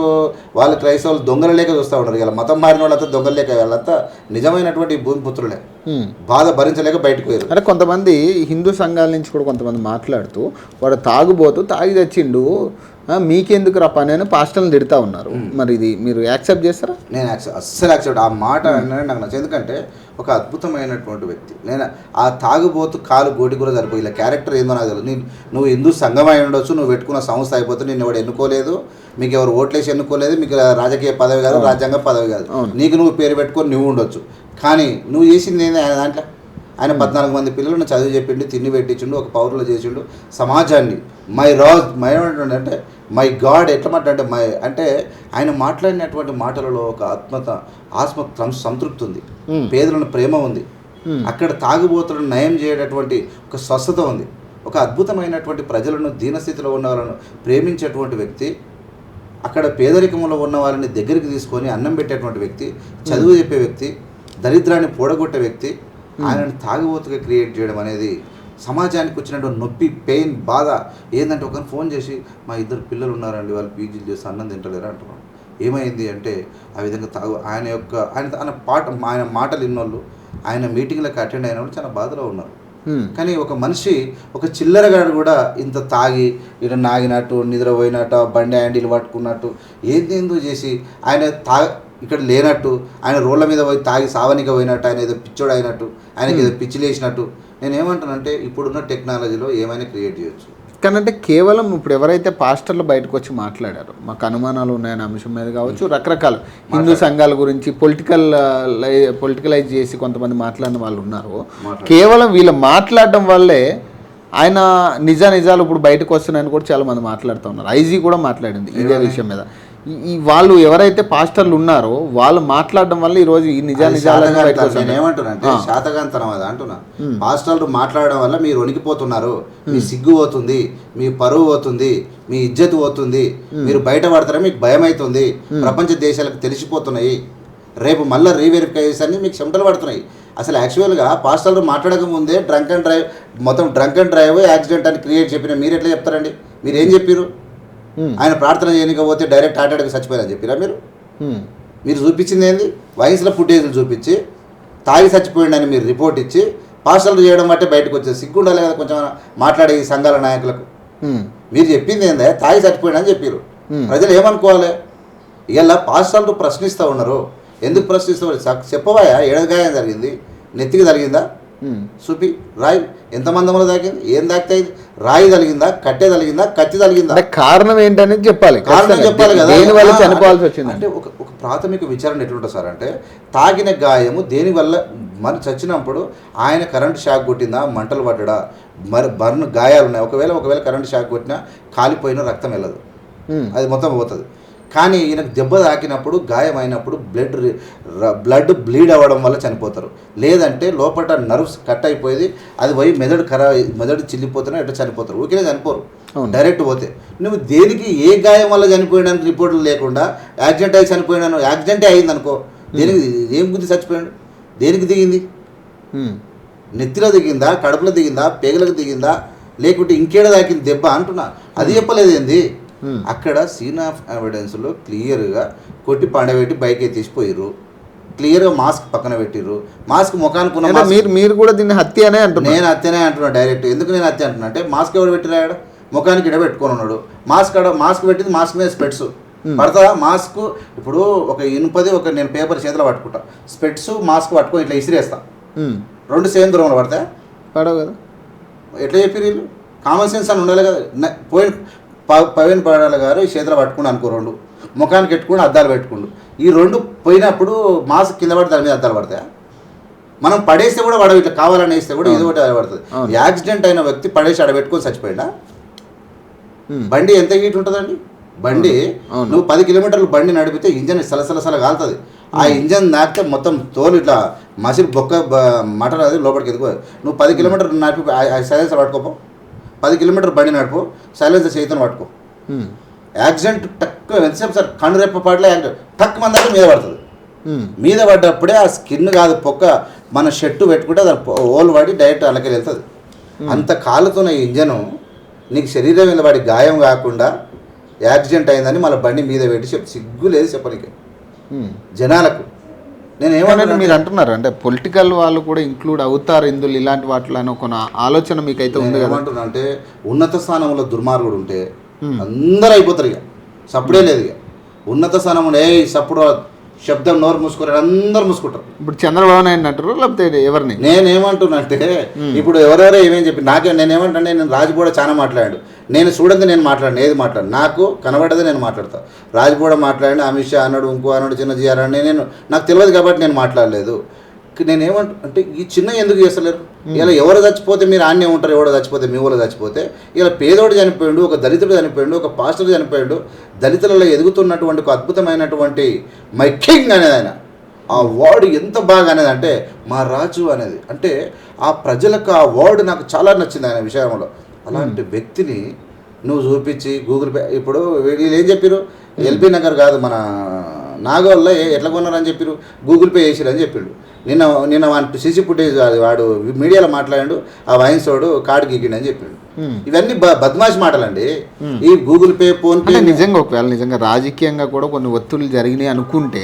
వాళ్ళ క్రైస్తవులు దొంగల లేక చూస్తూ ఉన్నారు. ఇలా మతం మారిన వాళ్ళంతా దొంగల లేక, వాళ్ళంతా నిజమైనటువంటి భూమిపుత్రులే, బాధ భరించలేక బయటకు పోయారు. అంటే కొంతమంది హిందూ సంఘాల నుంచి కూడా కొంతమంది మాట్లాడుతూ వాడు తాగి తెచ్చిండు మీకెందుకు రా పని అని పాస్టర్లను తిడతా ఉన్నారు. మరి ఇది మీరు యాక్సెప్ట్ చేస్తారా? నేను అస్సలు యాక్సెప్ట్. ఆ మాట అనేది నాకు నచ్చదు. ఎందుకంటే ఒక అద్భుతమైనటువంటి వ్యక్తి. నేను ఆ తాగుబోతు కాలు గోటి కూడా సరిపోయి ఇలా క్యారెక్టర్ ఏందో నాకు తెలియదు. నువ్వు హిందూ సంఘం అయి ఉండొచ్చు, నువ్వు పెట్టుకున్న సంస్థ అయిపోతే నేను ఎవడు ఎన్నుకోలేదు, మీకు ఎవరు ఓట్లేసి ఎన్నుకోలేదు, మీకు రాజకీయ పదవి కాదు, రాజ్యాంగ పదవి కాదు, నీకు నువ్వు పేరు పెట్టుకొని నువ్వు ఉండొచ్చు. కానీ నువ్వు చేసింది ఏంది ఆయన దాంట్లో? ఆయన 14 మంది పిల్లలను చదువు చెప్పిండు, తిండి పెట్టించిండు, ఒక పౌరులు చేసిండు, సమాజాన్ని అంటే మై గాడ్ ఎట్లా అంటే ఆయన మాట్లాడినటువంటి మాటలలో ఒక ఆత్మ సంతృప్తి ఉంది, పేదలను ప్రేమ ఉంది, అక్కడ తాగుబోతులను నయం చేయనటువంటి ఒక స్వస్థత ఉంది, ఒక అద్భుతమైనటువంటి ప్రజలను దీనస్థితిలో ఉన్న వాళ్ళను ప్రేమించేటువంటి వ్యక్తి, అక్కడ పేదరికంలో ఉన్న వాళ్ళని దగ్గరికి తీసుకొని అన్నం పెట్టేటువంటి వ్యక్తి, చదువు చెప్పే వ్యక్తి, దరిద్రాన్ని పోడగొట్టే వ్యక్తి ఆయనను తాగుబోతుగా క్రియేట్ చేయడం అనేది సమాజానికి వచ్చినటువంటి నొప్పి, పెయిన్, బాధ ఏంటంటే ఒకరిని ఫోన్ చేసి మా 2 పిల్లలు ఉన్నారండి, వాళ్ళు పీజీలు చేసి అన్నం తింటలేరు అంటున్నాడు. ఏమైంది అంటే ఆ విధంగా ఆయన మాటలు విన్నోళ్ళు, ఆయన మీటింగ్లకు అటెండ్ అయిన వాళ్ళు చాలా బాధలో ఉన్నారు. కానీ ఒక మనిషి, ఒక చిల్లరగాడు కూడా ఇంత తాగి ఇలా నాగినట్టు, నిద్రపోయినట్టు, బండి హ్యాండిల్ పట్టుకున్నట్టు ఏందో చేసి ఆయన ఇక్కడ లేనట్టు, ఆయన రోడ్ల మీద పోయి తాగి సావనిక పోయినట్టు, ఆయన ఏదో పిచ్చోడు అయినట్టు, ఆయనకి ఏదో పిచ్చి లేచినట్టు. నేనేమంటానంటే ఇప్పుడున్న టెక్నాలజీలో ఏమైనా క్రియేట్ చేయొచ్చు. కానీ అంటే కేవలం ఇప్పుడు ఎవరైతే పాస్టర్లు బయటకు వచ్చి మాట్లాడారో, మాకు అనుమానాలు ఉన్నాయనే అంశం మీద కావచ్చు, రకరకాల హిందూ సంఘాల గురించి పొలిటికలైజ్ చేసి కొంతమంది మాట్లాడిన వాళ్ళు ఉన్నారు. కేవలం వీళ్ళు మాట్లాడడం వల్లే ఆయన నిజాలు ఇప్పుడు బయటకు వస్తున్నాయని కూడా చాలా మంది మాట్లాడుతూ ఉన్నారు. ఐజీ కూడా మాట్లాడింది ఇదే విషయం మీద. ఈ వాళ్ళు ఎవరైతే పాస్టర్లు ఉన్నారో వాళ్ళు మాట్లాడడం వల్ల ఈ రోజు ఈ నిజాలు నేను ఏమంటున్నానంటే శాతగాంతనం అది అంటున్నా. పాస్టర్లు మాట్లాడడం వల్ల మీరు వణికిపోతున్నారు, మీ సిగ్గు పోతుంది, మీ పరువు పోతుంది, మీ ఇజ్జత్ పోతుంది, మీరు బయట పడతారని మీకు భయం అవుతుంది, ప్రపంచ దేశాలకు తెలిసిపోతున్నాయి, రేపు మళ్ళీ రీవెరిఫికేషన్ మీకు చెమటలు పడుతున్నాయి. అసలు యాక్చువల్గా పాస్టర్లు మాట్లాడక ముందే డ్రంక్ అండ్ డ్రైవ్ యాక్సిడెంట్ అని క్రియేట్ చెప్పిన మీరు ఎట్లా చెప్తారండి? మీరు ఏం చెప్పారు? ఆయన ప్రార్థన చేయకపోతే డైరెక్ట్ హార్ట్ అటాక్ చచ్చిపోయారని చెప్పిరా మీరు చూపించింది ఏంది? వయసులో ఫుటేజ్లు చూపించి తాగి చచ్చిపోయిండని మీరు రిపోర్ట్ ఇచ్చి పాస్టర్లు చేయడం బట్టే బయటకు వచ్చేది. సిగ్గు ఉండాలి కదా కొంచెం మాట్లాడే ఈ సంఘాల నాయకులకు. మీరు చెప్పింది ఏందే? తాగి చచ్చిపోయిండని చెప్పారు. ప్రజలు ఏమనుకోవాలి? ఇలా పాస్టర్లు ప్రశ్నిస్తూ ఉన్నారు. ఎందుకు ప్రశ్నిస్తూ? చెప్పవాయా ఏడగాయం జరిగింది, నెత్తికి జరిగిందా చూపి, రాయి ఎంతమంది తాకింది, ఏం తాకితే రాయి తగిలిందా, కట్టె తగిలిందా, కత్తి తగిలిందా, కారణం ఏంటనేది చెప్పాలి. కారణం చెప్పాలి కదా. చనిపోవాల్సి వచ్చింది అంటే ఒక ప్రాథమిక విచారణ ఎట్లుంటుంది సార్ అంటే, తాగిన గాయము దేనివల్ల మరి చచ్చినప్పుడు ఆయన కరెంటు షాక్ కొట్టిందా, మంటలు పడ్డా, మరి బర్న్ గాయాలు ఉన్నాయి. ఒకవేళ కరెంటు షాక్ కొట్టినా కాలిపోయిన రక్తం వెళ్ళదు, అది మొత్తం పోతుంది. కానీ ఈయనకు దెబ్బ తాకినప్పుడు, గాయమైనప్పుడు బ్లడ్ బ్లీడ్ అవ్వడం వల్ల చనిపోతారు. లేదంటే లోపల నర్వ్స్ కట్ అయిపోయి అది పోయి మెదడు చిల్లిపోతున్నా ఎట్లా చనిపోతారు. ఊరికే చనిపోరు, డైరెక్ట్ పోతే. నువ్వు దేనికి ఏ గాయం వల్ల చనిపోయాడానికి రిపోర్టులు లేకుండా యాక్సిడెంట్ అయి చనిపోయినాను, యాక్సిడెంటే అయింది అనుకో, దేనికి ఏం గుద్ది చచ్చిపోయాడు? దేనికి దిగింది? నెత్తిలో దిగిందా, కడుపులో దిగిందా, పేగులకు దిగిందా, లేకుంటే ఇంకేడ తాకింది దెబ్బ అంటున్నా. అది చెప్పలేదు ఏంది? అక్కడ సీన్ ఆఫ్ ఎవిడెన్స్లో క్లియర్గా కొట్టి పండబెట్టి బైక్ తీసిపోయారు, క్లియర్గా మాస్క్ పక్కన పెట్టిర్రు. మాస్క్ ముఖానికి మీరు కూడా దీన్ని హత్యనే అంటున్నారు. నేను హత్యనే అంటున్నా డైరెక్ట్. ఎందుకు నేను హత్య అంటున్నా అంటే, మాస్క్ ఎవరు పెట్టిరాడు? ముఖానికి ఇడ పెట్టుకొని ఉన్నాడు. మాస్క్ పెట్టింది, మాస్క్ మీద స్పెట్స్ పడతా. మాస్క్ ఇప్పుడు ఒక ఇనుపది, నేను పేపర్ చేతిలో పట్టుకుంటా, స్పెట్స్ మాస్క్ పట్టుకొని ఇట్లా ఇసిరేస్తా, 2 సేమ్ దూరంలో పడతాయి పడవు కదా. ఎట్లా చెప్పారు వీళ్ళు? కామన్ సెన్స్ అని ఉండాలి కదా. ప్రవీణ్ పగడాల గారు ఈ చేతిలో పట్టుకుని అనుకో, 2 ముఖానికి పెట్టుకుని అద్దాలు పెట్టుకుండు. ఈ 2 పోయినప్పుడు మాస్క్ కింద పడితే దాని మీద అద్దాలు పడతాయా? మనం పడేస్తే కూడా వాడు ఇట్లా కావాలని వేస్తే కూడా ఇది ఒకటి పడుతుంది. యాక్సిడెంట్ అయిన వ్యక్తి పడేసి ఆడ పెట్టుకొని చచ్చిపోయినా. బండి ఎంత హీట్ ఉంటుందండి? బండి నువ్వు 10 కిలోమీటర్లు బండి నడిపితే ఇంజన్ సలసలసల కాలుతుంది. ఆ ఇంజన్ నాకితే మొత్తం తోలు ఇట్లా మసిలి బొక్క మటన్ అది లోపలికి ఎదుగు. నువ్వు 10 కిలోమీటర్లు నడిపి సైలెన్సర్ పట్టుకోపో, 10 కిలోమీటర్ బండి నడుపు, సైలెన్సర్ చేతిని పట్టుకో. యాక్సిడెంట్ టక్ ఎంతసేపు సార్, కన్ను రెప్ప పాటలే యాక్సిడెంట్ టక్ మందంటే మీద పడుతుంది. మీద పడ్డప్పుడే ఆ స్కిన్ కాదు పొక్క, మన షర్టు పెట్టుకుంటే దాని ఓలు పడి డైరెక్ట్ అలాగే వెళ్తుంది. అంత కాలుతున్న ఇంజను నీకు శరీరం మీద పడి గాయం కాకుండా యాక్సిడెంట్ అయిందని మళ్ళీ బండి మీద పెట్టి సిగ్గు లేదు చెప్పనికి జనాలకు. నేను ఏమన్నా మీరు అంటున్నారు అంటే పొలిటికల్ వాళ్ళు కూడా ఇంక్లూడ్ అవుతారు ఇందులో, ఇలాంటి వాటిలో అని ఒక ఆలోచన మీకు అయితే ఉంది కదా. ఏమంటున్నా అంటే, ఉన్నత స్థానంలో దుర్మార్గుడు ఉంటే అందరూ అయిపోతారు. ఇక సప్పుడే లేదు. ఇక ఉన్నత స్థానంలో సప్పుడు శబ్దం నోరు మూసుకుని అందరూ మూసుకుంటారు. ఇప్పుడు చంద్రబాబు నాయుడు అంటారు, లేకపోతే ఎవరిని? నేనేమంటున్నా అంటే, ఇప్పుడు ఎవరెవరో ఏమేం చెప్పి నేనేమంటే, నేను రాజుగూడ చాలా మాట్లాడాడు. నేను చూడండి, నేను మాట్లాడిన ఏది మాట్లాడు, నాకు కనబడ్డదే నేను మాట్లాడతా. రాజుగూడ మాట్లాడిన, అమిత్ షా అన్నాడు, ఇంకో అన్నాడు, చిన్న జీ అన్నాడు, నాకు తెలియదు కాబట్టి నేను మాట్లాడలేదు. నేనేమంటే, ఈ చిన్న ఎందుకు చేస్తలేరు? ఇలా ఎవరు చచ్చిపోతే మీరు ఆన్నే ఉంటారు, ఎవడో చచ్చిపోతే మీ ఊళ్ళో చచ్చిపోతే. ఇలా పేదోడు చనిపోయాడు, ఒక దళితుడు చనిపోయాడు, ఒక పాస్టర్ చనిపోయాడు. దళితులలో ఎదుగుతున్నటువంటి ఒక అద్భుతమైనటువంటి మై కింగ్ అనేది ఆయన, ఆ వర్డ్ ఎంత బాగా అనేది అంటే మా రాజు అనేది, అంటే ఆ ప్రజలకు ఆ వర్డ్ నాకు చాలా నచ్చింది ఆయన విషయంలో. అలాంటి వ్యక్తిని నువ్వు చూపించి గూగుల్ పే, ఇప్పుడు వీళ్ళు ఏం చెప్పారు, ఎల్బీ నగర్ కాదు, మన నాగోల్లో ఎట్లా కొన్నారని చెప్పారు, గూగుల్ పే చేసిరని చెప్పిండు. నిన్న వాడు సీసీ ఫుటేజ్ వాడు మీడియాలో మాట్లాడాడు, ఆ వైన్స్ వాడు కార్డు గీకిండు అని చెప్పిండు. ఇవన్నీ బద్మాష్ మాటలండి. ఈ గూగుల్ పే, ఫోన్ పే నిజంగా ఒకవేళ నిజంగా రాజకీయంగా కూడా కొన్ని ఒత్తిళ్లు జరిగినాయి అనుకుంటే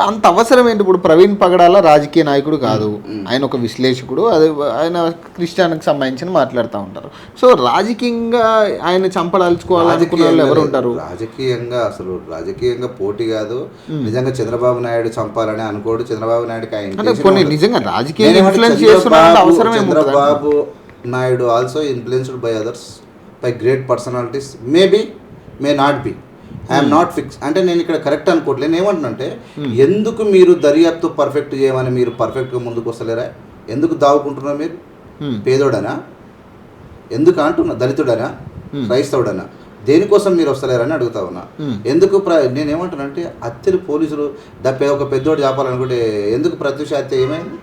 అంత అవసరం ఏంటి? ఇప్పుడు ప్రవీణ్ పగడాల రాజకీయ నాయకుడు కాదు, ఆయన ఒక విశ్లేషకుడు, అది ఆయన క్రిస్టియానికి సంబంధించిన మాట్లాడుతూ ఉంటారు. సో రాజకీయంగా ఆయన చంపడాల్చుకోవాలనుకున్న వాళ్ళు ఎవరు ఉంటారు? రాజకీయంగా పోటీ కాదు. నిజంగా చంద్రబాబు నాయుడు చంపాలని అనుకోడు. చంద్రబాబు నాయుడుకి ఆయన నిజంగా రాజకీయ ఇన్ఫ్లుయెన్స్ చేస్తున్నారు అవసరం. Chandrababu Naidu also influenced by others, by great personalities, maybe may not be, I'm not fix. అంటే నేను ఇక్కడ కరెక్ట్ అనుకోవట్లేదు. నేను ఏమంటున్నానంటే, ఎందుకు మీరు దర్యాప్తు పర్ఫెక్ట్ చేయమని మీరు పర్ఫెక్ట్గా ముందుకు వస్తలేరా? ఎందుకు దావుకుంటున్నారు మీరు? పేదోడనా? ఎందుకు అంటున్నా? దళితుడనా? క్రైస్తవుడనా? దేనికోసం మీరు వస్తలేరని అడుగుతా ఉన్నా. ఎందుకు నేనేమంటున్నానంటే, హత్యలు పోలీసులు ఒక పెద్దోడు చెప్పాలనుకుంటే ఎందుకు ప్రత్యూష హత్య ఏమైంది?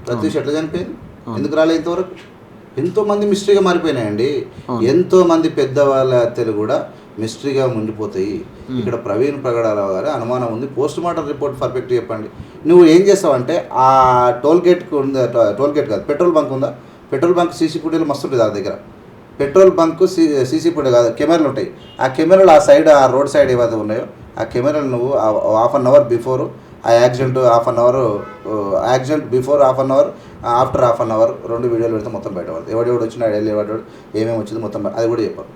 ప్రత్యూష ఎట్లా చనిపోయింది? ఎందుకు రాలేదు ఇంతవరకు? ఎంతోమంది మిస్టరీగా మారిపోయినాయండి. ఎంతోమంది పెద్దవాళ్ళ హత్యలు కూడా మిస్టరీగా ఉండిపోతాయి. ఇక్కడ ప్రవీణ్ పగడాల గారు అనుమానం ఉంది. పోస్ట్ మార్టం రిపోర్ట్ పర్ఫెక్ట్ చెప్పండి. నువ్వు ఏం చేస్తావంటే, ఆ టోల్ గేట్కి ఉందా, టోల్ గేట్ కాదు, పెట్రోల్ బంక్ ఉందా, పెట్రోల్ బంక్ సీసీ ఫుటేజ్ మస్తు ఉంటుంది ఆ దగ్గర. పెట్రోల్ బంక్ సీసీ ఫుటేజ్ కాదు, కెమెరాలు ఉంటాయి. ఆ కెమెరాలు ఆ సైడ్, ఆ రోడ్ సైడ్ ఏవైతే ఉన్నాయో ఆ కెమెరాలు నువ్వు హాఫ్ అన్ అవర్ బిఫోర్ ఆ accident, accident before half an hour, after half an hour 2 వీడియోలు పెడితే మొత్తం బయట పడుతుంది. ఎవడెవడు వచ్చినా ఎవడెవడు ఏమేమి వచ్చింది మొత్తం అది కూడా చెప్పారు.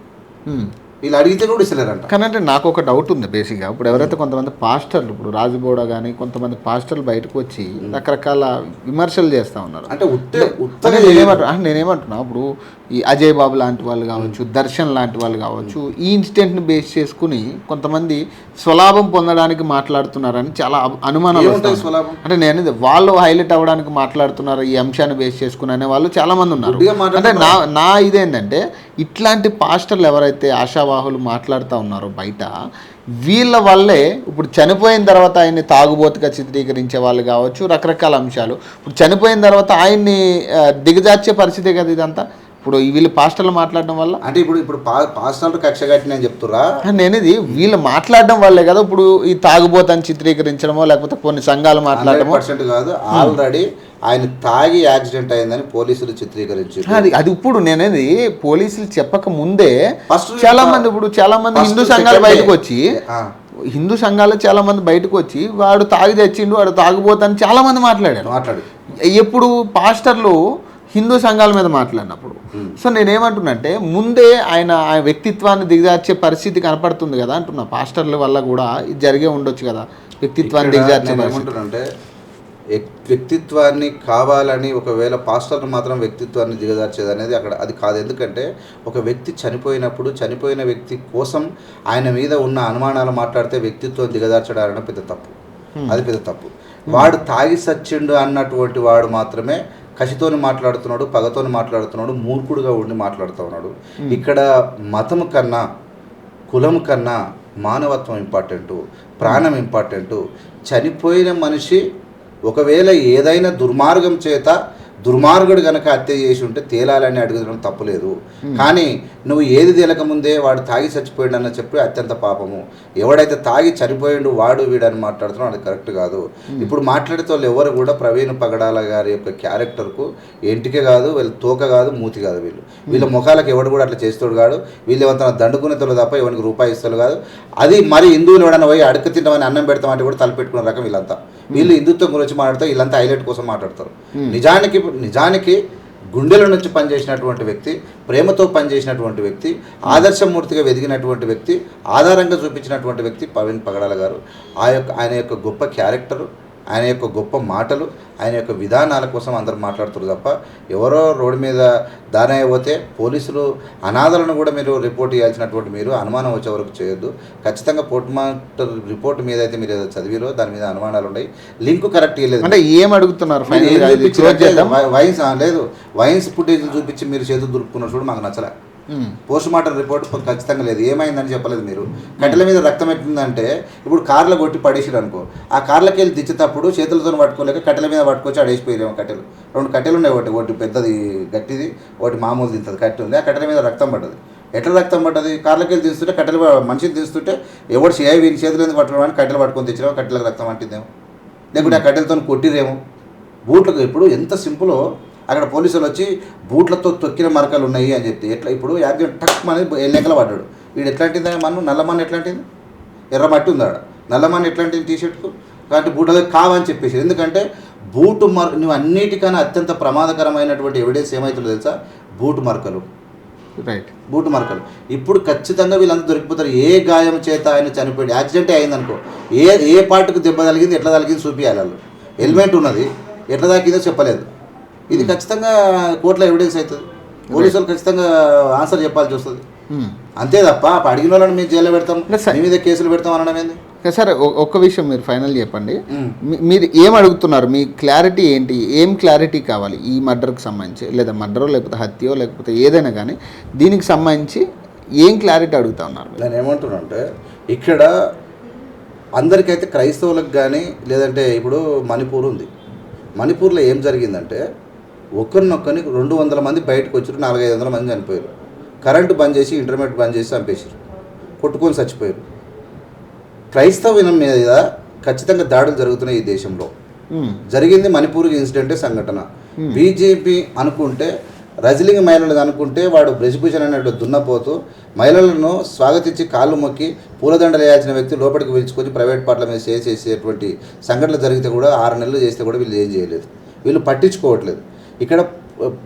వీళ్ళు అడిగితే కూడా ఇస్తలేరంట. కానీ అంటే నాకు ఒక డౌట్ ఉంది బేసిక్గా. ఇప్పుడు ఎవరైతే కొంతమంది పాస్టర్లు, ఇప్పుడు రాజుబోడ కానీ కొంతమంది పాస్టర్లు బయటకు వచ్చి రకరకాల విమర్శలు చేస్తూ ఉన్నారు. అంటే నేనేమంటున్నా, ఇప్పుడు ఈ అజయ్ బాబు లాంటి వాళ్ళు కావచ్చు, దర్శన్ లాంటి వాళ్ళు కావచ్చు, ఈ ఇన్సిడెంట్ని బేస్ చేసుకుని కొంతమంది స్వలాభం పొందడానికి మాట్లాడుతున్నారని చాలా అనుమానాలు వస్తాయి. అంటే నేను వాళ్ళు హైలైట్ అవ్వడానికి మాట్లాడుతున్నారు ఈ అంశాన్ని బేస్ చేసుకుని అనే వాళ్ళు చాలా మంది ఉన్నారు. అంటే నా ఇదేంటంటే, ఇట్లాంటి పాస్టర్లు ఎవరైతే ఆశావాహులు మాట్లాడుతూ ఉన్నారో బయట, వీళ్ళ వల్లే ఇప్పుడు చనిపోయిన తర్వాత ఆయన్ని తాగుబోతుగా చిత్రీకరించే వాళ్ళు కావచ్చు, రకరకాల అంశాలు. ఇప్పుడు చనిపోయిన తర్వాత ఆయన్ని దిగజార్చే పరిస్థితే కదా ఇదంతా. ఇప్పుడు వీళ్ళు పాస్టర్లు మాట్లాడడం వల్ల, అంటే ఇప్పుడు పాస్టర్లు కక్ష కట్టిన చెప్తురా? నేను ఇది వీళ్ళు మాట్లాడడం వల్లే కదా ఇప్పుడు ఈ తాగుబోతని చిత్రీకరించడమో లేకపోతే కొన్ని సంఘాలు మాట్లాడడమో కాదు. ఆల్రెడీ ఆయన తాగి యాక్సిడెంట్ అయిందని పోలీసులు చిత్రీకరించారు. అది ఇప్పుడు నేనేది పోలీసులు చెప్పక ముందే చాలా మంది హిందూ సంఘాలు బయటకు వచ్చి, హిందూ సంఘాలు చాలా మంది బయటకు వచ్చి వాడు తాగి తెచ్చిండు, వాడు తాగుబోతని చాలా మంది మాట్లాడారు. ఎప్పుడు పాస్టర్లు హిందూ సంఘాల మీద మాట్లాడినప్పుడు. సో నేనేమంటున్నంటే, ముందే ఆయన వ్యక్తిత్వాన్ని దిగజార్చే పరిస్థితి కనపడుతుంది కదా అంటున్నా. పాస్టర్ల వల్ల కూడా ఇది జరిగే ఉండొచ్చు కదా, వ్యక్తిత్వాన్ని దిగజార్చే. ఏమంటున్నంటే, వ్యక్తిత్వాన్ని కావాలని ఒకవేళ పాస్టర్లు మాత్రం వ్యక్తిత్వాన్ని దిగజార్చేది అనేది అక్కడ అది కాదు. ఎందుకంటే ఒక వ్యక్తి చనిపోయినప్పుడు చనిపోయిన వ్యక్తి కోసం ఆయన మీద ఉన్న అనుమానాలు మాట్లాడితే వ్యక్తిత్వం దిగజార్చడం పెద్ద తప్పు. అది పెద్ద తప్పు. వాడు తాగి సచ్చిండు అన్నటువంటి వాడు మాత్రమే కసితోని మాట్లాడుతున్నాడు, పగతోని మాట్లాడుతున్నాడు, మూర్ఖుడుగా ఉండి మాట్లాడుతూ ఉన్నాడు. ఇక్కడ మతము కన్నా, కులం కన్నా మానవత్వం ఇంపార్టెంటు, ప్రాణం ఇంపార్టెంటు. చనిపోయిన మనిషి ఒకవేళ ఏదైనా దుర్మార్గం చేత దుర్మార్గుడు కనుక హత్య చేసి ఉంటే తేలాలని అడుగుదడం తప్పులేదు. కానీ నువ్వు ఏది తేలకముందే వాడు తాగి చచ్చిపోయాడు అన్న చెప్పి అత్యంత పాపము. ఎవడైతే తాగి చనిపోయాడు వాడు వీడని మాట్లాడుతున్నావు, అది కరెక్ట్ కాదు. ఇప్పుడు మాట్లాడితే వాళ్ళు ఎవరు కూడా ప్రవీణ్ పగడాల గారి యొక్క క్యారెక్టర్కు ఎంటికే కాదు, వీళ్ళు తోక కాదు, మూతి కాదు. వీళ్ళ ముఖాలకు ఎవడు కూడా అట్లా చేస్తాడు కాదు. వీళ్ళు ఏమంతా దండుకునేతలు తప్ప ఎవరికి రూపాయి ఇస్తారు కాదు. అది మరి హిందువులు ఎవడన్నా పోయి అడుగు తింటామని అన్నం పెడతామంటే కూడా తలపెట్టుకున్న రకం వీళ్ళంతా. వీళ్ళు హిందుత్వం గురించి మాట్లాడతారు, వీళ్ళంతా హైలైట్ కోసం మాట్లాడతారు. నిజానికి గుండెల నుంచి పనిచేసినటువంటి వ్యక్తి, ప్రేమతో పనిచేసినటువంటి వ్యక్తి, ఆదర్శమూర్తిగా వెదిగినటువంటి వ్యక్తి, ఆధారంగా చూపించినటువంటి వ్యక్తి ప్రవీణ్ పగడాల గారు. ఆయన యొక్క గొప్ప క్యారెక్టరు, ఆయన యొక్క గొప్ప మాటలు, ఆయన యొక్క విధానాల కోసం అందరూ మాట్లాడుతారు తప్ప ఎవరో రోడ్డు మీద దాని అయిపోతే పోలీసులు అనాథలను కూడా మీరు రిపోర్ట్ చేయాల్సినటువంటి మీరు అనుమానం వచ్చే వరకు చేయొద్దు. ఖచ్చితంగా పోస్ట్మార్టం రిపోర్ట్ మీద అయితే మీరు ఏదో చదివిరో దాని మీద అనుమానాలు ఉన్నాయి. లింక్ కరెక్ట్ చేయలేదు అంటే ఏం అడుగుతున్నారు? వైన్స్ లేదు, వైన్స్ ఫుటేజ్ చూపించి మీరు చేతులు దురుపుకున్న చూడు మాకు నచ్చలే. పోస్ట్ మార్టం రిపోర్ట్ ఖచ్చితంగా లేదు. ఏమైందని చెప్పలేదు మీరు. కట్టెల మీద రక్తం ఎట్టిందంటే ఇప్పుడు కార్లో కొట్టి పడేసారు అనుకో, ఆ కార్లకి వెళ్ళి దిచ్చేటప్పుడు చేతులతో పట్టుకోలేక కట్టెల మీద పట్టుకొచ్చి అడేసిపోయారేమో. కట్టెలు 2 కట్టెలు ఉన్నాయి, ఒకటి పెద్దది గట్టిది, ఒకటి మామూలు తింటుంది కట్టె ఉంది. ఆ కట్టెల మీద రక్తం పడ్డది. ఎట్లా రక్తం పడ్డది? కార్లకి వెళ్ళి తీస్తుంటే కట్టెలు మనిషిని తీస్తుంటే ఎవడు వీని చేతులు ఎందుకు పట్టుకోవడానికి కట్టెలు పట్టుకొని తెచ్చినామో కట్టెలకు రక్తం అంటిందేమో, లేకుంటే ఆ కట్టెలతో కొట్టిరేమో. బూట్లకు ఇప్పుడు ఎంత సింపులో అక్కడ పోలీసులు వచ్చి బూట్లతో తొక్కిన మరకలు ఉన్నాయి అని చెప్తే ఎట్లా ఇప్పుడు యాక్సిడెంట్ టక్ అనేది ఎల్లెంకల పడ్డాడు. వీడు ఎట్లాంటిది మన్ను నల్లమన్ను ఎట్లాంటిది? ఎర్ర మట్టి ఉంది ఆడ. నల్లమన్ను ఎట్లాంటిది టీషర్ట్కు? కాబట్టి బూట్లకి కావని చెప్పేసి. ఎందుకంటే బూటు నువ్వు అన్నిటికన్నా అత్యంత ప్రమాదకరమైనటువంటి ఎవిడెన్స్ ఏమవుతుందో తెలుసా? బూటు మరకలు. రైట్, బూటు మరకలు. ఇప్పుడు ఖచ్చితంగా వీళ్ళంతా దొరికిపోతారు. ఏ గాయం చేత ఆయన చనిపోయాడు, యాక్సిడెంటే అయిందనుకో, ఏ పార్ట్కు దెబ్బ తగిలింది, ఎట్లా తగిలింది చూపించాలి. వాళ్ళు హెల్మెట్ ఉన్నది, ఎట్లా తాకిందో చెప్పలేదు. ఇది ఖచ్చితంగా కోర్టులో ఎవిడెన్స్ అవుతుంది. పోలీసులు ఖచ్చితంగా ఆన్సర్ చెప్పాల్సి వస్తుంది. అంతే తప్ప అడిగిన వాళ్ళని మేము జైల్లో పెడతాం, మీ మీద కేసులు పెడతాం అనడం ఏంది? సార్ ఒక్క విషయం మీరు ఫైనల్ చెప్పండి. మీరు ఏం అడుగుతున్నారు? మీ క్లారిటీ ఏంటి? ఏం క్లారిటీ కావాలి ఈ మర్డర్కి సంబంధించి, లేదా మర్డరో లేకపోతే హత్యో లేకపోతే ఏదైనా కానీ దీనికి సంబంధించి ఏం క్లారిటీ అడుగుతా ఉన్నారు? నేను ఏమంటున్నా అంటే ఇక్కడ అందరికైతే క్రైస్తవులకు కానీ లేదంటే ఇప్పుడు మణిపూర్ ఉంది. మణిపూర్లో ఏం జరిగిందంటే ఒకరినొక్కరిని 200 మంది బయటకు వచ్చారు, 400-500 మంది చనిపోయారు. కరెంటు బంద్ చేసి ఇంటర్నెట్ బంద్ చేసి చంపేశారు, కొట్టుకొని చచ్చిపోయారు. క్రైస్తవ్యం మీద ఖచ్చితంగా దాడులు జరుగుతున్నాయి ఈ దేశంలో. జరిగింది మణిపూర్ ఇన్సిడెంటే సంఘటన. బీజేపీ అనుకుంటే రజలింగ్ మహిళలు అనుకుంటే వాడు బ్రజభూషణ్ అనేటు దున్నపోతూ మహిళలను స్వాగతించి కాళ్ళు మొక్కి పూలదండలు వేయాల్సిన వ్యక్తి లోపలికి పిలుచుకొని ప్రైవేట్ పార్ట్ల మీద చేసేటువంటి సంఘటనలు జరిగితే కూడా 6 నెలలు చేస్తే కూడా వీళ్ళు ఏం చేయలేదు, వీళ్ళు పట్టించుకోవట్లేదు. ఇక్కడ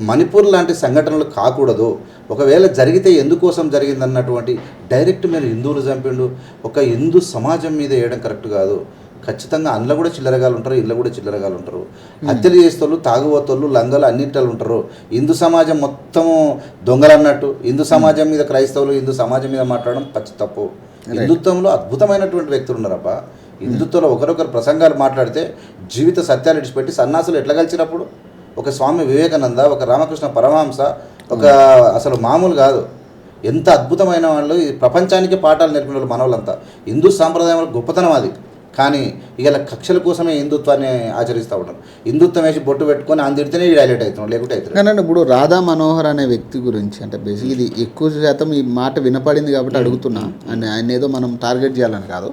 మణిపూర్ లాంటి సంఘటనలు కాకూడదు. ఒకవేళ జరిగితే ఎందుకోసం జరిగిందన్నటువంటి డైరెక్ట్ మీరు హిందువులు చంపిండు, ఒక హిందూ సమాజం మీద వేయడం కరెక్ట్ కాదు. ఖచ్చితంగా అందులో కూడా చిల్లరగాలు ఉంటారు, ఇళ్ళలో కూడా చిల్లరగాలు ఉంటారు. హత్యలు చేసేవాళ్ళు, తాగుబోతోళ్ళు, లంగలు అన్నింటిలో ఉంటారు. హిందూ సమాజం మొత్తము దొంగలు అన్నట్టు హిందూ సమాజం మీద క్రైస్తవులు హిందూ సమాజం మీద మాట్లాడడం పచ్చి తప్పు. హిందుత్వంలో అద్భుతమైనటువంటి వ్యక్తులు ఉన్నారబ్బా. హిందుత్వంలో ఒకరొకరు ప్రసంగాలు మాట్లాడితే జీవిత సత్యాలు ఇడిచిపెట్టి సన్నాసులు ఎట్లా కలిసినప్పుడు ఒక స్వామి వివేకానంద, ఒక రామకృష్ణ పరమహంస, ఒక అసలు మామూలు కాదు, ఎంత అద్భుతమైన వాళ్ళు. ఈ ప్రపంచానికి పాఠాలు నేర్పిన వాళ్ళు మనవాళ్ళంతా. హిందూ సాంప్రదాయంలో గొప్పతనం అది. కానీ ఇలా కక్షల కోసమే హిందుత్వాన్ని ఆచరిస్తూ ఉంటారు. హిందుత్వం వేసి బొట్టు పెట్టుకొని అందిడితేనే హైలైట్ అవుతున్నాం, లేకుంటే అవుతుంది. కానీ ఇప్పుడు రాధా మనోహర్ అనే వ్యక్తి గురించి అంటే బేసిక్ ఇది ఎక్కువ శాతం ఈ మాట వినపడింది కాబట్టి అడుగుతున్నా. అని ఆయన ఏదో మనం టార్గెట్ చేయాలని కాదు.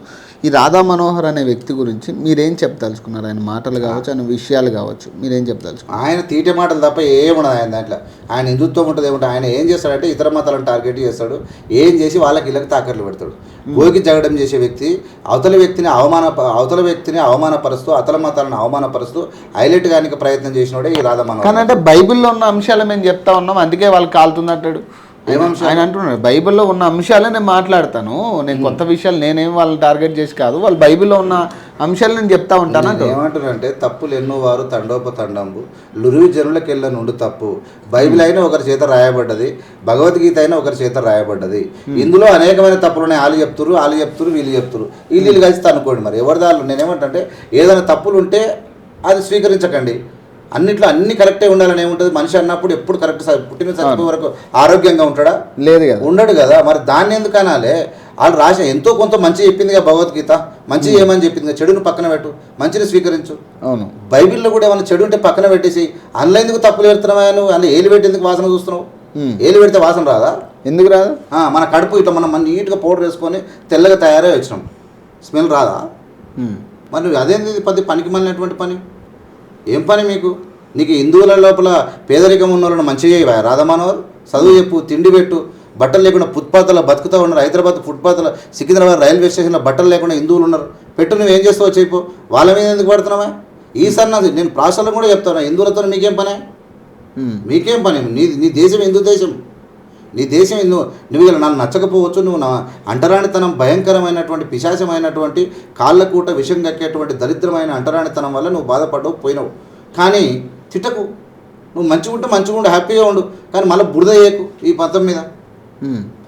ఈ రాధా మనోహర్ అనే వ్యక్తి గురించి మీరేం చెప్పదలుచుకున్నారు? ఆయన మాటలు కావచ్చు, ఆయన విషయాలు కావచ్చు, మీరేం చెప్పదలుచుకున్నారు? ఆయన తీటే మాటలు తప్ప ఏమున్నది ఆయన దాంట్లో. ఆయన హిందుత్వం ఉంటుంది ఏముంటుంది. ఆయన ఏం చేస్తాడంటే ఇతర మతాలను టార్గెట్ చేస్తాడు, ఏం చేసి వాళ్ళకి ఇళ్ళకి తాకట్లు పెడతాడు. గోకి జగడం చేసే వ్యక్తి అవతల వ్యక్తిని అవమానపరుస్తూ అతల మతాలను అవమానపరుస్తూ హైలైట్ గానికి ప్రయత్నం చేసినోడే ఈ రాధా మనోహర్. కానీ అంటే బైబిల్లో ఉన్న అంశాలు మేము చెప్తా ఉన్నాం, అందుకే వాళ్ళు కాలుతున్నట్టాడు. ఆయన అంటున్నాడు బైబిల్లో ఉన్న అంశాలే నేను మాట్లాడతాను, నేను కొత్త విషయాలు నేనేం వాళ్ళని టార్గెట్ చేసి కాదు, వాళ్ళు బైబిల్లో ఉన్న అంశాలు నేను చెప్తా ఉంటాను. ఏమంటున్నారంటే తప్పులు ఎన్నో వారు తండోపతండంబు లురువి జనులకు వెళ్ళ నుండి తప్పు. బైబిల్ అయినా ఒకరి చేత రాయబడ్డది, భగవద్గీత అయినా ఒకరి చేత రాయబడ్డది. ఇందులో అనేకమైన తప్పులు ఉన్నాయి. వాళ్ళు చెప్తురు వీళ్ళు చెప్తురు, వీళ్ళు కలిసి అనుకోండి. మరి ఎవరి దాళ్ళు నేనేమంటే ఏదైనా తప్పులు ఉంటే అది స్వీకరించకండి. అన్నిట్లో అన్ని కరెక్టే ఉండాలని ఏముంటుంది? మనిషి అన్నప్పుడు ఎప్పుడు కరెక్ట్ పుట్టిన చచ్చిపోయే వరకు ఆరోగ్యంగా ఉంటాడా? లేదు కదా, ఉండడు కదా. మరి దాన్ని ఎందుకు అనాలి? వాళ్ళు రాసిన ఎంతో కొంత మంచి చెప్పిందిగా భగవద్గీత, మంచి ఏమని చెప్పింది, చెడును పక్కన పెట్టు, మంచిని స్వీకరించు. అవును, బైబిల్లో కూడా ఏమైనా చెడు ఉంటే పక్కన పెట్టేసి అందులో ఎందుకు తప్పులు పెడుతున్నావా నువ్వు? అందులో ఏలు పెట్టి ఎందుకు వాసన చూస్తున్నావు? ఏలు పెడితే వాసన రాదా? ఎందుకు రాదు? మన కడుపు ఇట్లా మనం నీట్గా పౌడర్ వేసుకొని తెల్లగా తయారై వచ్చినాం, స్మెల్ రాదా? మరి నువ్వు అదేంది పనికి మాలినటువంటి పని? ఏం పని మీకు? నీకు హిందువుల లోపల పేదరికం ఉన్న వాళ్ళని మంచిగా చేయవా రాధా మనోహర్? చదువు చెప్పు, తిండి పెట్టు. బట్టలు లేకుండా ఫుట్పాత్లో బతుకుతూ ఉన్నారు. హైదరాబాద్ ఫుట్పాత్లో, సికింద్రాబాద్ రైల్వే స్టేషన్లో బట్టలు లేకుండా హిందువులు ఉన్నారు. పెట్టు, నువ్వేం చేస్తావో చెప్పు. వాళ్ళ మీద ఎందుకు పడుతున్నావా? ఈసారి నేను ప్రాసల్లో కూడా చెప్తాను, హిందువులతో మీకేం పనే? మీకేం పని? నీ దేశం హిందూ దేశం, నీ దేశం నువ్వు ఇలా నన్ను నచ్చకపోవచ్చు, నువ్వు నా అంటరానితనం భయంకరమైనటువంటి పిశాచమైనటువంటి కాళ్ళకూట విషం కక్కేటువంటి దరిద్రమైన అంటరానితనం వల్ల నువ్వు బాధపడ్డావు, పోయినావు. కానీ తిట్టకు, నువ్వు మంచిగా ఉండు, హ్యాపీగా ఉండు. కానీ మళ్ళీ బురద చేయకు ఈ పంతం మీద.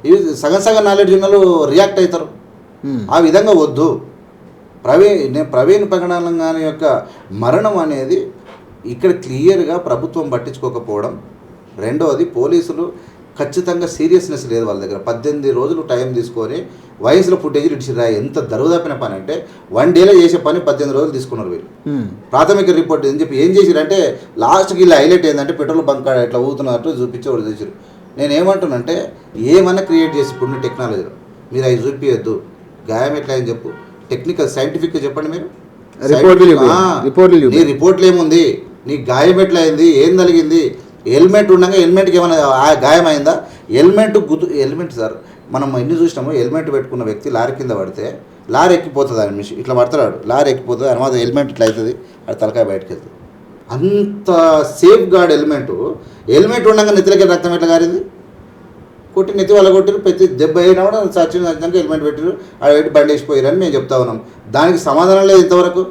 ఇవి సగం నాలెడ్జ్ ఉన్నలు రియాక్ట్ అవుతారు. ఆ విధంగా వద్దు. ప్రవీణ్ పగడాలంగాని యొక్క మరణం అనేది ఇక్కడ క్లియర్గా ప్రభుత్వం పట్టించుకోకపోవడం. రెండవది, పోలీసులు ఖచ్చితంగా సీరియస్నెస్ లేదు వాళ్ళ దగ్గర. 18 రోజులు టైం తీసుకొని వయసులో ఫుటేజ్ ఇచ్చిరా. ఎంత దరువుదాపిన పని అంటే 1 డేలో చేసే పని 18 రోజులు తీసుకున్నారు వీళ్ళు. ప్రాథమిక రిపోర్ట్ అని చెప్పి ఏం చేసిరంటే లాస్ట్కి ఇలా హైలైట్ ఏంటంటే పెట్రోల్ బంక్ ఇట్లా ఊతున్నట్టు చూపించి వాళ్ళు చేసారు. నేను ఏమంటున్నానంటే ఏమన్నా క్రియేట్ చేసి ఇప్పుడున్న టెక్నాలజీలో మీరు అవి చూపించద్దు, గాయం ఎట్లా అని చెప్పు, టెక్నికల్ సైంటిఫిక్గా చెప్పండి మీరు. నీ రిపోర్ట్లు ఏముంది, నీ గాయం ఎట్లా అయింది, ఏం కలిగింది, హెల్మెట్ ఉండగా హెల్మెట్కి ఏమైనా గాయం అయిందా, హెల్మెట్ సార్ మనం ఎన్ని చూసినాము, హెల్మెట్ పెట్టుకున్న వ్యక్తి లారీ కింద పడితే లారీ ఎక్కిపోతుంది ఆయన మిషన్ ఇట్లా పడతాడు, లారీ ఎక్కిపోతుంది అనమాట, హెల్మెట్ ఇట్లా అవుతుంది, అది తలకాయ బయటకు వెళ్తుంది. అంత సేఫ్ గార్డ్ హెల్మెట్ ఉండగా నెత్తిలకి రక్తం ఎట్లా గారింది, కొట్టి నెత్తి వాళ్ళ కొట్టారు, ప్రతి దెబ్బ అయినా కూడా సచిన్ హెల్మెట్ పెట్టారు, ఆడ పెట్టి బండి వేసిపోయారు అని మేము చెప్తా ఉన్నాం. దానికి సమాధానం లేదు ఇంతవరకు.